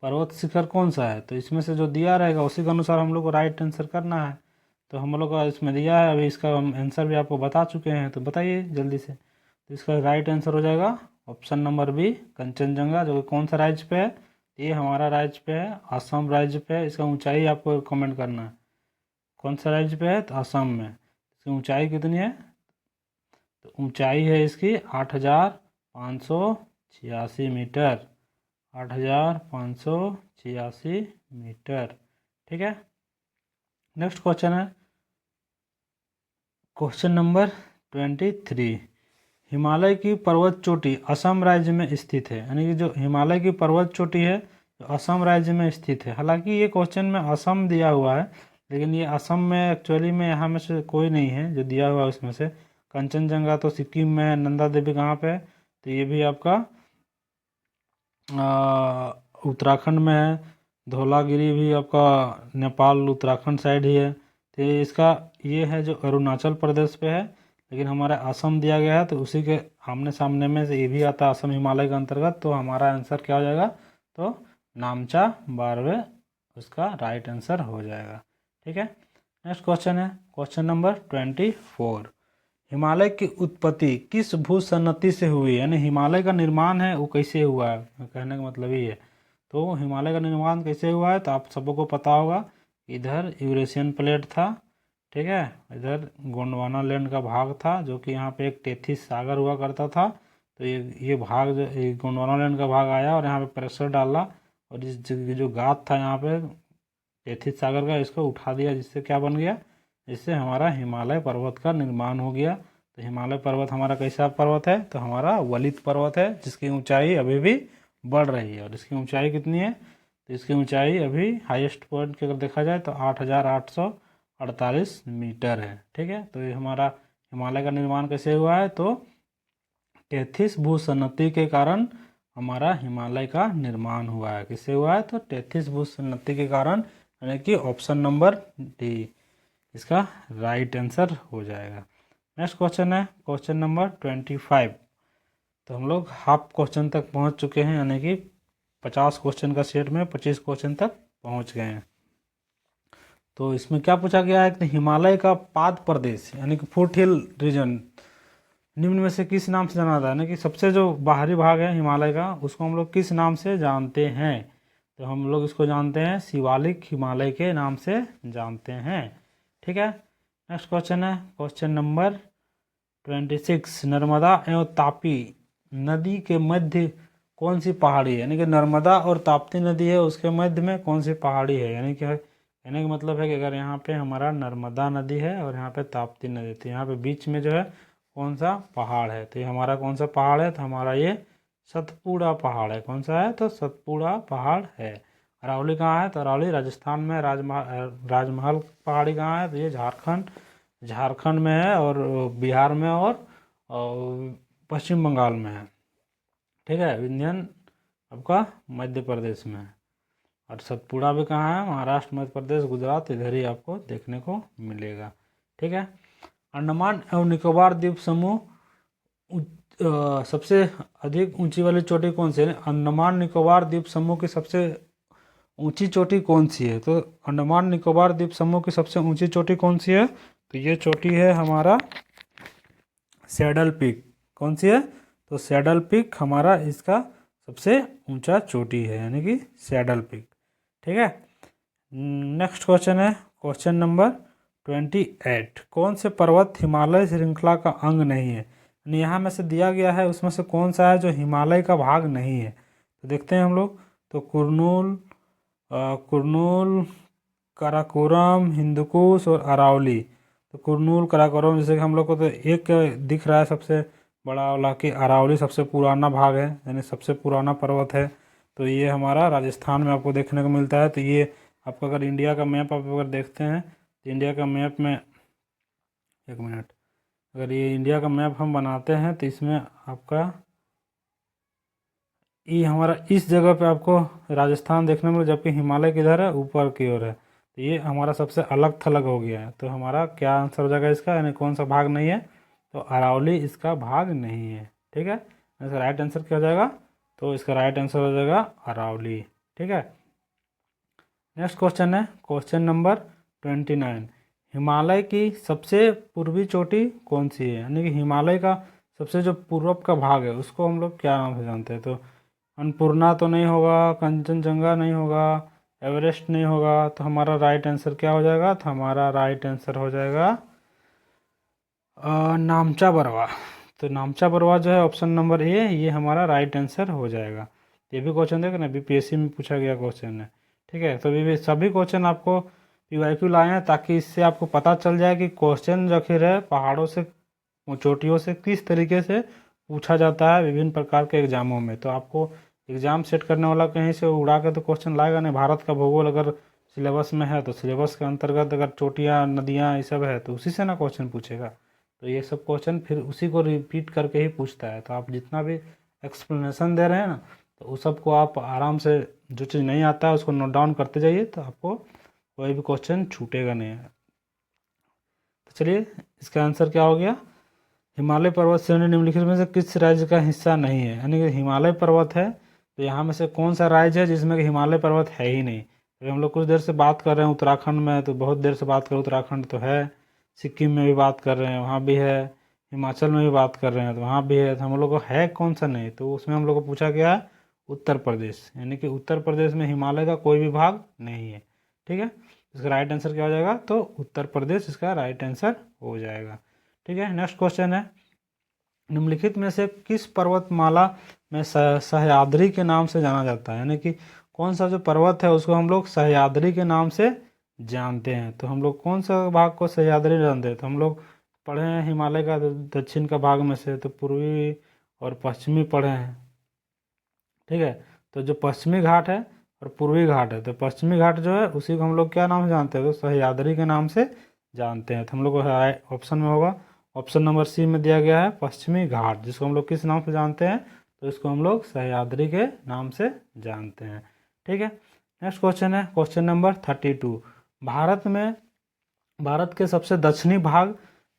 पर्वत शिखर कौन सा है। तो इसमें से जो दिया रहेगा उसी के अनुसार हम लोग को राइट आंसर करना है। तो हम लोग का इसमें दिया है, अभी इसका हम आंसर भी आपको बता चुके हैं, तो बताइए जल्दी से। तो इसका राइट आंसर हो जाएगा ऑप्शन नंबर बी कंचनजंगा, जो कि कौन सा राज्य पे है, ये हमारा राज्य पे है, असम राज्य पे है। इसका ऊंचाई आपको कमेंट करना है, कौन सा राज्य पे है, तो असम में। इसकी ऊंचाई कितनी है, तो ऊंचाई है इसकी 8,586 मीटर, 8,586 मीटर। ठीक है, नेक्स्ट क्वेश्चन है, क्वेश्चन नंबर 23, हिमालय की पर्वत चोटी असम राज्य में स्थित है, यानी कि जो हिमालय की पर्वत चोटी है जो असम राज्य में स्थित है। हालांकि ये क्वेश्चन में असम दिया हुआ है, लेकिन ये असम में एक्चुअली में यहाँ में से कोई नहीं है जो दिया हुआ है उसमें से। कंचनजंगा तो सिक्किम में है, नंदा देवी कहाँ पे है, तो ये भी आपका उत्तराखंड में है, धौलागिरी भी आपका नेपाल उत्तराखंड साइड ही है। तो इसका ये है जो अरुणाचल प्रदेश पे है, लेकिन हमारा असम दिया गया है, तो उसी के आमने सामने में से ये भी आता है असम हिमालय के अंतर्गत। तो हमारा आंसर क्या हो जाएगा, तो नामचा बारवे उसका राइट आंसर हो जाएगा। ठीक है, नेक्स्ट क्वेश्चन है क्वेश्चन नंबर 24, हिमालय की उत्पत्ति किस भूसन्नति से हुई, यानी हिमालय का निर्माण है वो कैसे हुआ है, कहने का मतलब ये है। तो हिमालय का निर्माण कैसे हुआ है, तो आप सबको पता होगा, इधर यूरेशियन प्लेट था, ठीक है, इधर गोंडवाना लैंड का भाग था, जो कि यहाँ पे एक टेथिस सागर हुआ करता था। तो ये भाग जो गोंडवाना लैंड का भाग आया और यहाँ पे प्रेशर डाला, और इस जो गाद था यहाँ पे टेथिस सागर का, इसको उठा दिया, जिससे क्या बन गया, जिससे हमारा हिमालय पर्वत का निर्माण हो गया। तो हिमालय पर्वत हमारा कैसा पर्वत है, तो हमारा वलित पर्वत है, जिसकी ऊंचाई अभी भी बढ़ रही है। और इसकी ऊंचाई कितनी है, तो इसकी ऊंचाई अभी हाईएस्ट पॉइंट की अगर देखा जाए तो 8,848 मीटर है। ठीक है, तो ये हमारा हिमालय का निर्माण कैसे हुआ है, तो टेथिस भूसन्नति के कारण हमारा हिमालय का निर्माण हुआ है। किससे हुआ है, तो टेथिस भूसन्नति के कारण, यानी कि ऑप्शन नंबर डी इसका राइट आंसर हो जाएगा। नेक्स्ट क्वेश्चन है क्वेश्चन नंबर 25। तो हम लोग हाफ क्वेश्चन तक पहुंच चुके हैं, यानी कि 50 क्वेश्चन का सेट में 25 क्वेश्चन तक पहुंच गए हैं। तो इसमें क्या पूछा गया है कि हिमालय का पाद प्रदेश यानी कि फुट हिल रीजन निम्न में से किस नाम से जाना जाता है, यानी कि सबसे जो बाहरी भाग है हिमालय का उसको हम लोग किस नाम से जानते हैं, तो हम लोग इसको जानते हैं शिवालिक हिमालय के नाम से जानते हैं। ठीक है, नेक्स्ट क्वेश्चन है क्वेश्चन नंबर 26, नर्मदा एवं तापी नदी के मध्य कौन सी पहाड़ी है, यानी कि नर्मदा और ताप्ती नदी है उसके मध्य में कौन सी पहाड़ी है, यानी कि कहने का मतलब है कि अगर यहाँ पे हमारा नर्मदा नदी है और यहाँ पे ताप्ती नदी, तो यहाँ पे बीच में जो है कौन सा पहाड़ है, तो ये हमारा कौन सा पहाड़ है, तो हमारा ये सतपुड़ा पहाड़ है। कौन सा है, तो सतपुड़ा पहाड़ है। अरावली कहाँ है, तो अरावली राजस्थान में, राजमहल पहाड़ी कहाँ है, तो ये झारखंड में है, और बिहार में, और पश्चिम बंगाल में है। ठीक है, विंध्यन आपका मध्य प्रदेश में है। और सतपुड़ा भी कहाँ है, महाराष्ट्र, मध्य प्रदेश, गुजरात, इधर ही आपको देखने को मिलेगा। ठीक है। अंडमान एवं निकोबार द्वीप समूह सबसे अधिक ऊंची वाली चोटी कौन सी है? अंडमान निकोबार द्वीप समूह की सबसे ऊंची चोटी कौन सी है? तो अंडमान निकोबार द्वीप समूह की सबसे ऊंची चोटी कौन सी है? तो ये चोटी है हमारा सैडल पीक। कौन सी है? तो सैडल पीक हमारा इसका सबसे ऊंचा चोटी है, यानी कि सैडल पीक। ठीक है। नेक्स्ट क्वेश्चन है क्वेश्चन नंबर 28। कौन से पर्वत हिमालय श्रृंखला का अंग नहीं है? यानी यहाँ में से दिया गया है उसमें से कौन सा है जो हिमालय का भाग नहीं है? तो देखते हैं हम लोग। तो कुरनूल, काराकोरम, हिंदुकुश और अरावली। तो कुरनूल, काराकोरम, जैसे कि हम लोग को तो एक दिख रहा है सबसे बड़ा वाला कि अरावली सबसे पुराना भाग है, यानी सबसे पुराना पर्वत है। तो ये हमारा राजस्थान में आपको देखने को मिलता है। तो ये आपको अगर इंडिया का मैप आप अगर देखते हैं तो इंडिया का मैप में, एक मिनट, अगर ये इंडिया का मैप हम बनाते हैं तो इसमें आपका ये हमारा इस जगह पे आपको राजस्थान देखने में, जबकि हिमालय किधर है, ऊपर की ओर है। तो ये हमारा सबसे अलग थलग हो गया है। तो हमारा क्या आंसर हो जाएगा इसका, यानी कौन सा भाग नहीं है? तो अरावली इसका भाग नहीं है। ठीक है। इसका राइट आंसर क्या हो जाएगा? तो इसका राइट आंसर हो जाएगा अरावली। ठीक है। नेक्स्ट क्वेश्चन है क्वेश्चन नंबर 29। हिमालय की सबसे पूर्वी चोटी कौन सी है? यानी कि हिमालय का सबसे जो पूर्व का भाग है उसको हम लोग क्या नाम से जानते हैं? तो अन्नपूर्णा तो नहीं होगा, कंचनजंगा नहीं होगा, एवरेस्ट नहीं होगा। तो हमारा राइट आंसर क्या हो जाएगा? तो हमारा राइट आंसर हो जाएगा नामचा बरवा। तो नामचा बरवा जो है ऑप्शन नंबर ए, ये हमारा राइट आंसर हो जाएगा। ये भी क्वेश्चन देखो ना, बीपीएससी में पूछा गया क्वेश्चन है। ठीक है। तो भी सभी क्वेश्चन आपको पीवाईक्यू लाए हैं ताकि इससे आपको पता चल जाए कि क्वेश्चन जो फिर है पहाड़ों से, चोटियों से किस तरीके से पूछा जाता है विभिन्न प्रकार के एग्जामों में। तो आपको एग्जाम सेट करने वाला कहीं से उड़ा के तो क्वेश्चन लाएगा नहीं। भारत का भूगोल अगर सिलेबस में है तो सिलेबस के अंतर्गत अगर चोटियाँ, नदियाँ, ये सब है तो उसी से ना क्वेश्चन पूछेगा। तो ये सब क्वेश्चन फिर उसी को रिपीट करके ही पूछता है। तो आप जितना भी एक्सप्लेनेशन दे रहे हैं ना, तो उस सबको आप आराम से, जो चीज़ नहीं आता है उसको नोट डाउन करते जाइए, तो आपको कोई भी क्वेश्चन छूटेगा नहीं। तो चलिए इसका आंसर क्या हो गया? हिमालय पर्वत श्रेणी निम्नलिखित में से किस राज्य का हिस्सा नहीं है? यानी कि हिमालय पर्वत है तो यहाँ में से कौन सा राज्य है जिसमें कि हिमालय पर्वत है ही नहीं? तो हम लोग कुछ देर से बात कर रहे हैं उत्तराखंड में, तो बहुत देर से बात कर रहे हैं, उत्तराखंड तो है, सिक्किम में भी बात कर रहे हैं, वहाँ भी है, हिमाचल में भी बात कर रहे हैं तो वहाँ भी है। तो हम लोग को है कौन सा नहीं? तो उसमें हम लोग को पूछा गया है उत्तर प्रदेश, यानी कि उत्तर प्रदेश में हिमालय का कोई भी भाग नहीं है। ठीक है। इसका राइट आंसर क्या हो जाएगा? तो उत्तर प्रदेश इसका राइट आंसर हो जाएगा। ठीक है। नेक्स्ट क्वेश्चन है, निम्नलिखित में से किस पर्वतमाला में सह्याद्री के नाम से जाना जाता है? यानी कि कौन सा जो पर्वत है उसको हम लोग सह्याद्री के नाम से जानते हैं? तो हम लोग कौन सा भाग को सह्याद्री जानते हैं? तो हम लोग पढ़े हैं हिमालय का दक्षिण का भाग में से तो पूर्वी और पश्चिमी पढ़े हैं। ठीक है। तो जो पश्चिमी घाट है और पूर्वी घाट है, तो पश्चिमी घाट जो है उसी को हम लोग क्या नाम से जानते हैं? तो सह्याद्री के नाम से जानते हैं। तो हम लोग को ऑप्शन में होगा, ऑप्शन नंबर सी में दिया गया है पश्चिमी घाट, जिसको हम लोग किस नाम से जानते हैं? तो इसको हम लोग सह्याद्री के नाम से जानते हैं। ठीक है। नेक्स्ट क्वेश्चन है क्वेश्चन नंबर 32। भारत के सबसे दक्षिणी भाग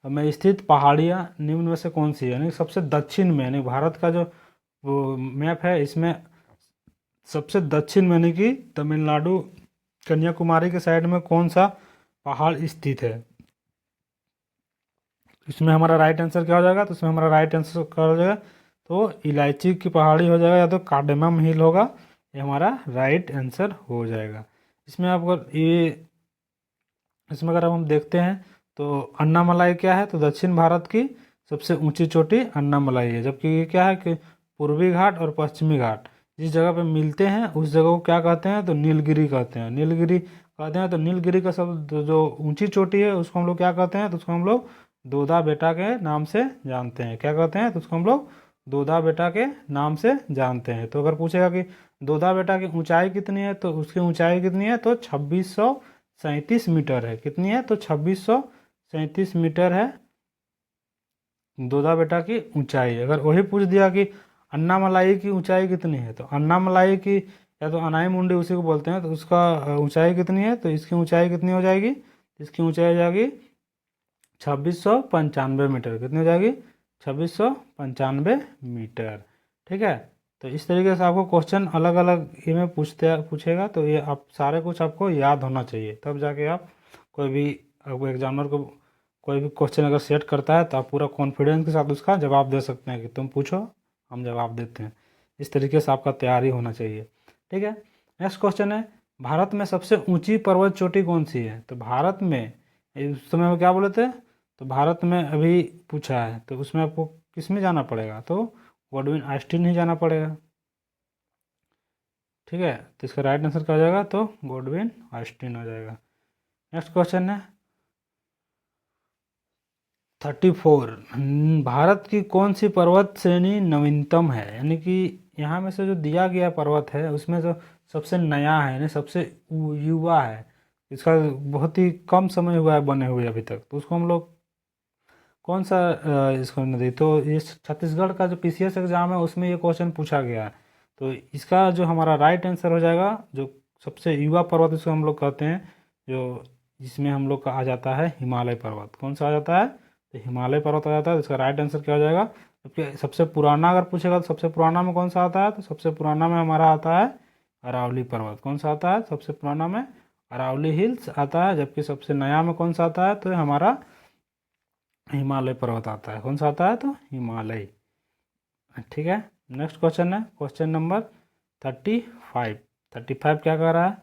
में स्थित पहाड़ियाँ निम्न में से कौन सी है? यानी सबसे दक्षिण में, यानी भारत का जो वो मैप है इसमें सबसे दक्षिण में, यानी कि तमिलनाडु, कन्याकुमारी के साइड में कौन सा पहाड़ स्थित है? इसमें हमारा राइट आंसर क्या हो जाएगा? तो इसमें हमारा राइट आंसर क्या हो जाएगा? तो इलायची की पहाड़ी हो जाएगा, या तो कार्डेमम हिल होगा, ये हमारा राइट आंसर हो जाएगा। इसमें आपको इसमें अगर हम देखते हैं तो अन्नामलाई क्या है? तो दक्षिण भारत की सबसे ऊंची चोटी अन्नामलाई है, जबकि ये क्या है कि पूर्वी घाट और पश्चिमी घाट जिस जगह पे मिलते हैं उस जगह को क्या कहते हैं? तो नीलगिरी कहते हैं। नीलगिरी कहते हैं। तो नीलगिरी का सब जो ऊंची चोटी है उसको हम लोग क्या कहते हैं? तो उसको हम लोग दोदा बेटा के नाम से जानते हैं। क्या कहते हैं? तो उसको हम लोग दोदा बेटा के नाम से जानते हैं। तो अगर पूछेगा कि दोदा बेटा की ऊंचाई कितनी है, तो उसकी ऊंचाई कितनी है? तो 2637 मीटर है। कितनी है? तो 2637 मीटर है दोदा बेटा की ऊंचाई। अगर वही पूछ दिया कि अन्नामलाई की ऊंचाई कितनी है, तो अन्नामलाई की या तो अनाई मुंडी उसी को बोलते हैं। तो उसका ऊंचाई कितनी है, तो इसकी ऊंचाई कितनी हो जाएगी, इसकी ऊंचाई हो जाएगी 2695 मीटर। कितनी हो जाएगी, 2695 मीटर। ठीक है, तो इस तरीके से आपको क्वेश्चन अलग अलग ये में पूछेगा, तो ये आप सारे कुछ आपको याद होना चाहिए, तब जाके आप कोई भी आपको एग्जामिनर को कोई भी क्वेश्चन अगर सेट करता है तो आप पूरा कॉन्फिडेंस के साथ उसका जवाब दे सकते हैं कि तुम पूछो हम जवाब देते हैं। इस तरीके से आपका तैयारी होना चाहिए। ठीक है, नेक्स्ट क्वेश्चन है, भारत में सबसे ऊंची पर्वत चोटी कौन सी है। तो भारत में उस समय में क्या बोले थे, तो भारत में अभी पूछा है, तो उसमें आपको किस में जाना पड़ेगा, तो गॉडविन ऑस्टिन ही जाना पड़ेगा। ठीक है, तो इसका राइट आंसर क्या हो जाएगा, तो गॉडविन ऑस्टिन हो जाएगा। नेक्स्ट क्वेश्चन है 34, भारत की कौन सी पर्वत श्रेणी नवीनतम है। यानी कि यहाँ में से जो दिया गया पर्वत है उसमें जो सबसे नया है, यानी सबसे युवा है, इसका बहुत ही कम समय हुआ है बने हुए अभी तक, तो उसको हम लोग कौन सा इसको नदी, तो ये छत्तीसगढ़ का जो पीसीएस एग्जाम है उसमें ये क्वेश्चन पूछा गया है। तो इसका जो हमारा राइट आंसर हो जाएगा, जो सबसे युवा पर्वत इसको हम लोग कहते हैं, जो जिसमें हम लोग का आ जाता है हिमालय पर्वत। कौन सा आ जाता है, तो हिमालय पर्वत आ जाता है। तो इसका राइट आंसर क्या हो जाएगा, जबकि सबसे पुराना अगर पूछेगा तो सबसे पुराना में कौन सा आता है, तो सबसे पुराना में हमारा आता है अरावली पर्वत। कौन सा आता है, सबसे पुराना में अरावली हिल्स आता है। जबकि सबसे नया में कौन सा आता है, तो हमारा हिमालय पर्वत आता है। कौन सा आता है, तो हिमालय। ठीक है, नेक्स्ट क्वेश्चन है क्वेश्चन नंबर 35 क्या कह रहा है,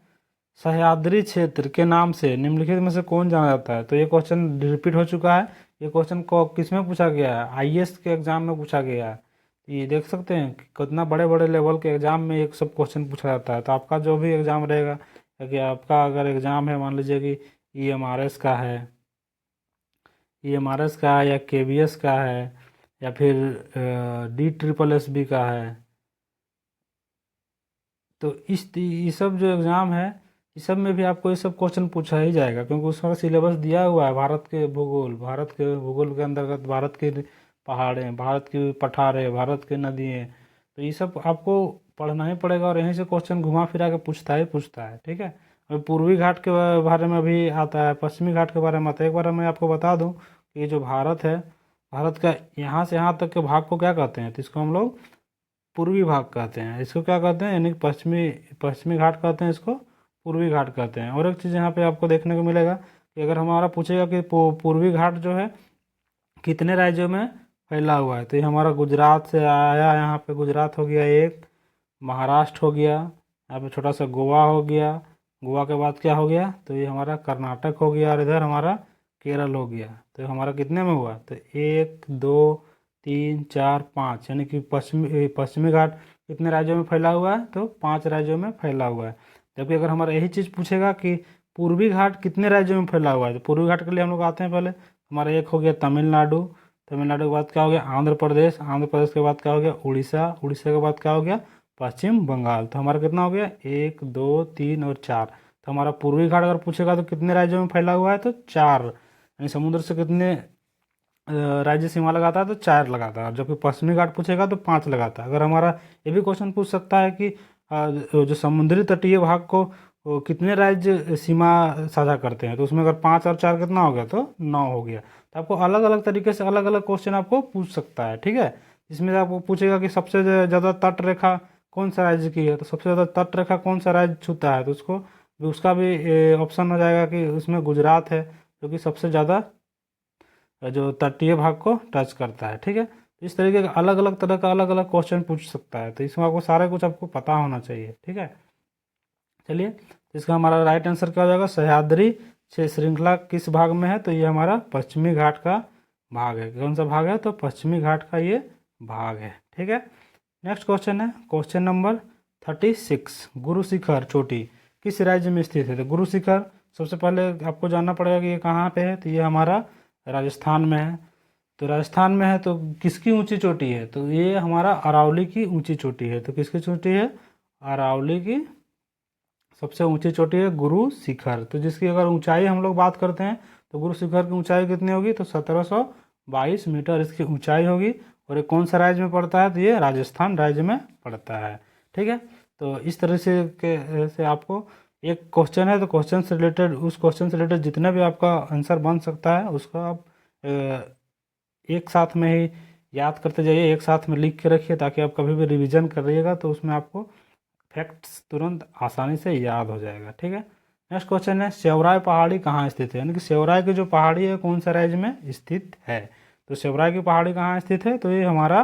सह्याद्री क्षेत्र के नाम से निम्नलिखित में से कौन जाना जाता है। तो ये क्वेश्चन रिपीट हो चुका है। ये क्वेश्चन को किस में पूछा गया है, आईएएस के एग्जाम में पूछा गया है। ये देख सकते हैं कि कितना बड़े बड़े लेवल के एग्जाम में एक सब क्वेश्चन पूछा जाता है। तो आपका जो भी एग्जाम रहेगा, कि आपका अगर एग्जाम है, मान लीजिए कि ईएमआरएस का है, ईएमआरएस का है, या केवीएस का है, या फिर DSSB का है, तो ये सब जो एग्ज़ाम है, इस सब में भी आपको ये सब क्वेश्चन पूछा ही जाएगा, क्योंकि उसका सिलेबस दिया हुआ है। भारत के भूगोल के अंतर्गत भारत के पहाड़ें, भारत की पठारें, भारत के नदियाँ, तो ये सब आपको पढ़ना ही पड़ेगा, और यहीं से क्वेश्चन घुमा फिरा के पूछता ही पूछता है। ठीक है, अभी पूर्वी घाट के बारे में भी आता है, पश्चिमी घाट के बारे में आता है। एक बार मैं आपको बता दूं कि ये जो भारत है, भारत का यहाँ से यहाँ तक के भाग को क्या कहते हैं, तो इसको हम लोग पूर्वी भाग कहते हैं। इसको क्या कहते हैं, यानी पश्चिमी पश्चिमी घाट कहते हैं, इसको पूर्वी घाट कहते हैं। और एक चीज़ यहाँ पे आपको देखने को मिलेगा कि अगर हमारा पूछेगा कि पूर्वी घाट जो है कितने राज्यों में फैला हुआ है, तो ये हमारा गुजरात से आया, यहाँ पे गुजरात हो गया एक, महाराष्ट्र हो गया, यहाँ पे छोटा सा गोवा हो गया, गोवा के बाद क्या हो गया, तो ये हमारा कर्नाटक हो गया, और इधर हमारा केरल हो गया। तो हमारा कितने में हुआ, तो 1 2 3 4 5, यानी कि पश्चिमी घाट कितने राज्यों में फैला हुआ है, तो 5 राज्यों में फैला हुआ है। जबकि अगर हमारा यही चीज़ पूछेगा कि पूर्वी घाट कितने राज्यों में फैला हुआ है, तो पूर्वी घाट के लिए हम लोग आते हैं पहले, हमारा एक हो गया तमिलनाडु, तमिलनाडु के बाद क्या हो गया आंध्र प्रदेश, आंध्र प्रदेश के बाद क्या हो गया उड़ीसा, उड़ीसा के बाद क्या हो गया पश्चिम बंगाल। तो हमारा कितना हो गया 1 2 3 और 4। तो हमारा पूर्वी घाट अगर पूछेगा तो कितने राज्यों में फैला हुआ है, तो 4, यानी समुद्र से कितने राज्य सीमा लगाता है, तो 4 लगाता है। और जबकि पश्चिमी घाट पूछेगा तो 5 लगाता है। अगर हमारा ये भी क्वेश्चन पूछ सकता है कि जो समुद्री तटीय भाग को कितने राज्य सीमा साझा करते हैं, तो उसमें अगर 5 और 4 कितना हो गया, तो 9 हो गया। तो आपको अलग अलग तरीके से अलग अलग क्वेश्चन आपको पूछ सकता है। ठीक है, इसमें आपको पूछेगा कि सबसे ज़्यादा तट रेखा कौन सा राज्य की है, तो सबसे ज़्यादा तट रेखा कौन सा राज्य छूता है, तो उसका भी ऑप्शन हो जाएगा कि उसमें गुजरात है, जो कि सबसे ज़्यादा जो तटीय भाग को टच करता है। ठीक है, तो इस तरीके का अलग अलग तरह का अलग अलग क्वेश्चन पूछ सकता है। तो इसमें आपको सारा कुछ आपको पता होना चाहिए। ठीक है, चलिए, तो इसका हमारा राइट आंसर क्या हो जाएगा, सह्याद्री श्रृंखला किस भाग में है, तो ये हमारा पश्चिमी घाट का भाग है। कौन सा भाग है, तो पश्चिमी घाट का ये भाग है। ठीक है, नेक्स्ट क्वेश्चन है क्वेश्चन नंबर 36, गुरु शिखर चोटी किस राज्य में स्थित है। तो गुरु शिखर सबसे पहले आपको जानना पड़ेगा कि ये कहाँ पे है, तो ये हमारा राजस्थान में है। तो राजस्थान में है, तो किसकी ऊंची चोटी है, तो ये हमारा अरावली की ऊंची चोटी है। तो किसकी चोटी है, अरावली की सबसे ऊंची चोटी है गुरु शिखर। तो जिसकी अगर ऊंचाई हम लोग बात करते हैं, तो गुरु शिखर की ऊंचाई कितनी होगी, तो 1722 मीटर इसकी ऊंचाई होगी। और ये कौन सा राज्य में पड़ता है, तो ये राजस्थान राज्य में पड़ता है। ठीक है, तो इस तरह से आपको एक क्वेश्चन है तो क्वेश्चन से रिलेटेड, उस क्वेश्चन से रिलेटेड जितना भी आपका आंसर बन सकता है उसको आप एक साथ में ही याद करते जाइए, एक साथ में लिख के रखिए, ताकि आप कभी भी रिवीजन करिएगा तो उसमें आपको फैक्ट्स तुरंत आसानी से याद हो जाएगा। ठीक है, नेक्स्ट क्वेश्चन है सेवराय पहाड़ी कहाँ स्थित है, यानी कि सेवराय की जो पहाड़ी है कौन सा राज्य में स्थित है। तो सेवराय की पहाड़ी कहाँ स्थित है, तो ये हमारा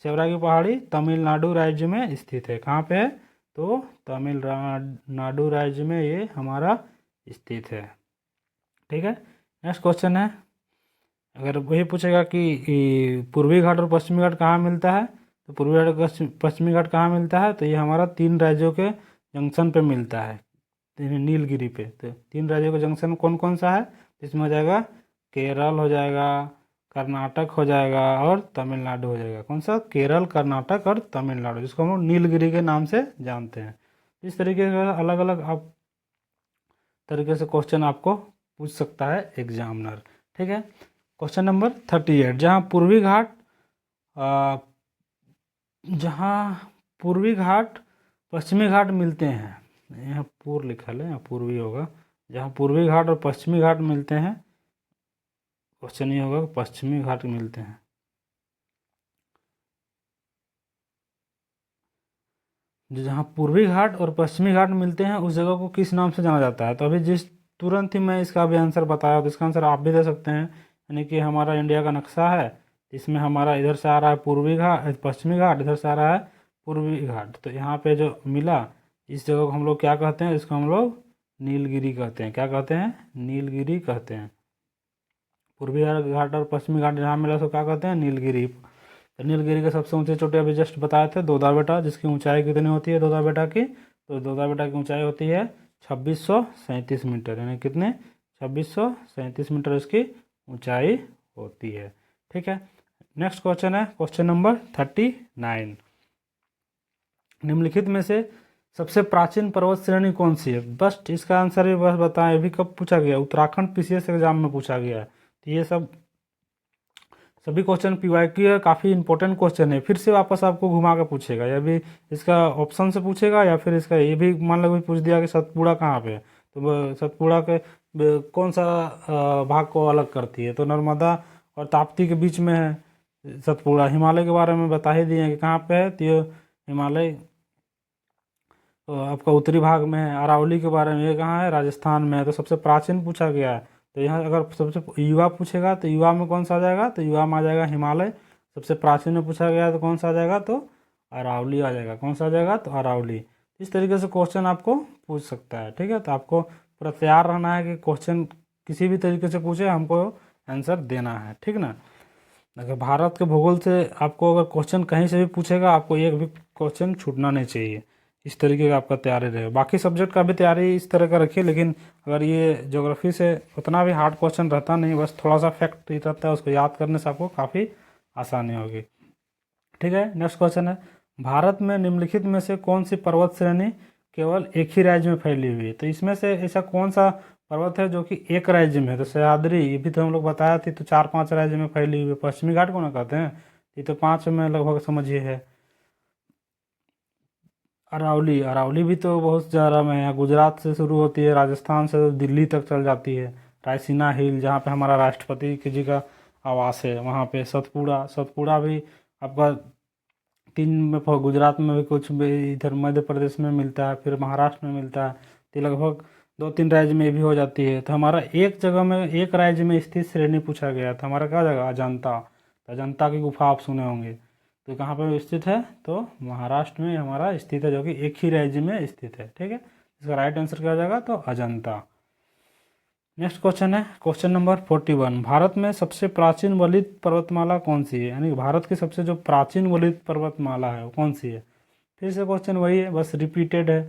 सेवराय की पहाड़ी तमिलनाडु राज्य में स्थित है। कहाँ पे है, तो तमिलनाडु राज्य में ये हमारा स्थित है। ठीक है, नेक्स्ट क्वेश्चन है, अगर वही पूछेगा कि पूर्वी घाट और पश्चिमी घाट कहाँ मिलता है, तो पूर्वी घाट और पश्चिमी घाट कहाँ मिलता है, तो ये हमारा 3 राज्यों के जंक्शन पे मिलता है, नीलगिरी पे। तो 3 राज्यों का जंक्शन कौन कौन सा है, इसमें हो जाएगा केरल हो जाएगा, कर्नाटक हो जाएगा और तमिलनाडु हो जाएगा। कौन सा, केरल, कर्नाटक और तमिलनाडु, जिसको हम लोग नीलगिरी के नाम से जानते हैं। इस तरीके का अलग अलग आप तरीके से क्वेश्चन आपको पूछ सकता है एग्जामिनर। ठीक है, क्वेश्चन नंबर 38, जहाँ पूर्वी घाट पश्चिमी घाट मिलते हैं, यहाँ पूर्व लिखा है, यहाँ पूर्वी होगा, जहाँ पूर्वी घाट और पश्चिमी घाट मिलते हैं, क्वेश्चन ये होगा पश्चिमी घाट मिलते हैं। जहाँ पूर्वी घाट और पश्चिमी घाट मिलते हैं उस जगह को किस नाम से जाना जाता है, तो अभी जिस तुरंत ही मैं इसका भी आंसर बताया, तो इसका आंसर आप भी दे सकते हैं। यानी कि हमारा इंडिया का नक्शा है, इसमें हमारा इधर से आ रहा है पूर्वी घाट, पश्चिमी घाट, इधर से आ रहा है पूर्वी घाट। तो यहाँ पे जो मिला, इस जगह को हम लोग क्या कहते हैं, इसको हम लोग नीलगिरी कहते हैं। क्या कहते हैं, नीलगिरी कहते हैं। पूर्वी घाट और पश्चिमी घाट जहाँ मिला उसको क्या कहते हैं, नीलगिरी। तो नीलगिरी के सबसे ऊंचे चोटी अभी जस्ट बताए थे, दोदाबेटा, जिसकी ऊंचाई कितनी होती है दोदाबेटा की, तो दोदाबेटा की ऊंचाई होती है 2637 मीटर, यानी कितने, 2637 मीटर इसकी ऊंचाई होती है। ठीक है, नेक्स्ट क्वेश्चन है क्वेश्चन नंबर 39, निम्नलिखित में से सबसे प्राचीन पर्वत श्रेणी कौन सी है। बस इसका आंसर भी बस बताएं, अभी कब पूछा गया, उत्तराखंड पीसीएस एग्जाम में पूछा गया है। तो ये सभी क्वेश्चन पीवाईक्यू है, काफ़ी इंपॉर्टेंट क्वेश्चन है। फिर से वापस आपको घुमा के पूछेगा, या भी इसका ऑप्शन से पूछेगा, या फिर इसका ये भी मान लो पूछ दिया कि सतपुड़ा कहाँ पे है, तो सतपुड़ा के कौन सा भाग को अलग करती है, तो नर्मदा और ताप्ती के बीच में है सतपुड़ा। हिमालय के बारे में बता ही दिए कि कहाँ पे है, तो ये हिमालय आपका उत्तरी भाग में है। अरावली के बारे में, ये कहाँ है, राजस्थान में है। तो सबसे प्राचीन पूछा गया है, तो यहाँ अगर सबसे युवा पूछेगा तो युवा में कौन सा आ जाएगा, तो युवा में आ जाएगा हिमालय। सबसे प्राचीन में पूछा गया तो कौन सा आ जाएगा, तो अरावली आ जाएगा। कौन सा आ जाएगा, तो अरावली। इस तरीके से क्वेश्चन आपको पूछ सकता है। ठीक है, तो आपको पूरा तैयार रहना है कि क्वेश्चन किसी भी तरीके से पूछे, हमको आंसर देना है। ठीक ना, अगर भारत के भूगोल से आपको अगर क्वेश्चन कहीं से भी पूछेगा, आपको एक भी क्वेश्चन छूटना नहीं चाहिए। इस तरीके का आपका तैयारी रहेगा। बाकी सब्जेक्ट का भी तैयारी इस तरह का रखिए, लेकिन अगर ये ज्योग्राफी से उतना भी हार्ड क्वेश्चन रहता नहीं, बस थोड़ा सा फैक्ट रहता है, उसको याद करने से आपको काफ़ी आसानी होगी। ठीक है, नेक्स्ट क्वेश्चन है, भारत में निम्नलिखित में से कौन सी पर्वत श्रेणी केवल एक ही राज्य में फैली हुई है। तो इसमें से ऐसा कौन सा पर्वत है जो कि एक राज्य में है, तो सह्याद्री, ये भी तो हम लोग बताया थी, तो 4-5 राज्य में फैली हुई है। पश्चिमी घाट को ना कहते हैं, ये तो 5 में लगभग समझिए है। अरावली, अरावली भी तो बहुत ज़्यादा में है, गुजरात से शुरू होती है, राजस्थान से दिल्ली तक चल जाती है। रायसीना हिल, जहाँ पे हमारा राष्ट्रपति की जी का आवास है, वहाँ पे सतपुड़ा, सतपुड़ा भी आपका 3 में, गुजरात में भी कुछ भी, इधर मध्य प्रदेश में मिलता है, फिर महाराष्ट्र में मिलता है। तो लगभग 2-3 राज्य में भी हो जाती है। तो हमारा एक जगह में, एक राज्य में स्थित श्रेणी पूछा गया था, हमारा क्या जगह, अजंता। अजंता की गुफा आप सुने होंगे, तो कहाँ पर स्थित है, तो महाराष्ट्र में हमारा स्थित है, जो कि एक ही राज्य में स्थित है। ठीक है, इसका राइट आंसर क्या हो जाएगा, तो अजंता। नेक्स्ट क्वेश्चन है क्वेश्चन नंबर 41, भारत में सबसे प्राचीन वलित पर्वतमाला कौन सी है, यानी भारत की सबसे जो प्राचीन वलित पर्वतमाला है वो कौन सी है। फिर से क्वेश्चन वही है, बस रिपीटेड है।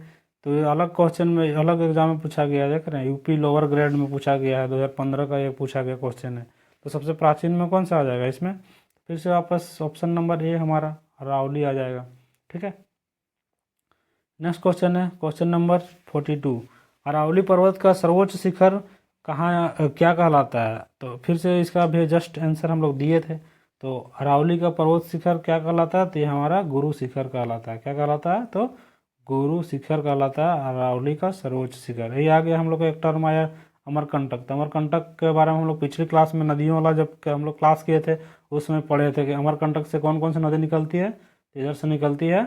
तो ये अलग क्वेश्चन में, अलग एग्जाम में पूछा गया है, देख रहे हैं, यूपी लोअर ग्रेड में पूछा गया है, 2015 का ये पूछा गया क्वेश्चन है। तो सबसे प्राचीन में कौन सा आ जाएगा इसमें, फिर से वापस ऑप्शन नंबर ए हमारा अरावली आ जाएगा। ठीक है, नेक्स्ट क्वेश्चन है क्वेश्चन नंबर 42, अरावली पर्वत का सर्वोच्च शिखर कहाँ, क्या कहलाता है। तो फिर से इसका भी जस्ट आंसर हम लोग दिए थे। तो अरावली का पर्वत शिखर क्या कहलाता है, तो ये हमारा गुरु शिखर कहलाता है। क्या कहलाता है, तो गुरु शिखर कहलाता है अरावली का सर्वोच्च शिखर। यही आगे हम लोग का एक टर्म आया अमरकंटक। तो अमरकंटक के बारे में हम लोग पिछली क्लास में नदियों वाला जब हम लोग क्लास किए थे उसमें पढ़े थे कि अमरकंटक से कौन कौन सी नदी निकलती है। तो इधर से निकलती है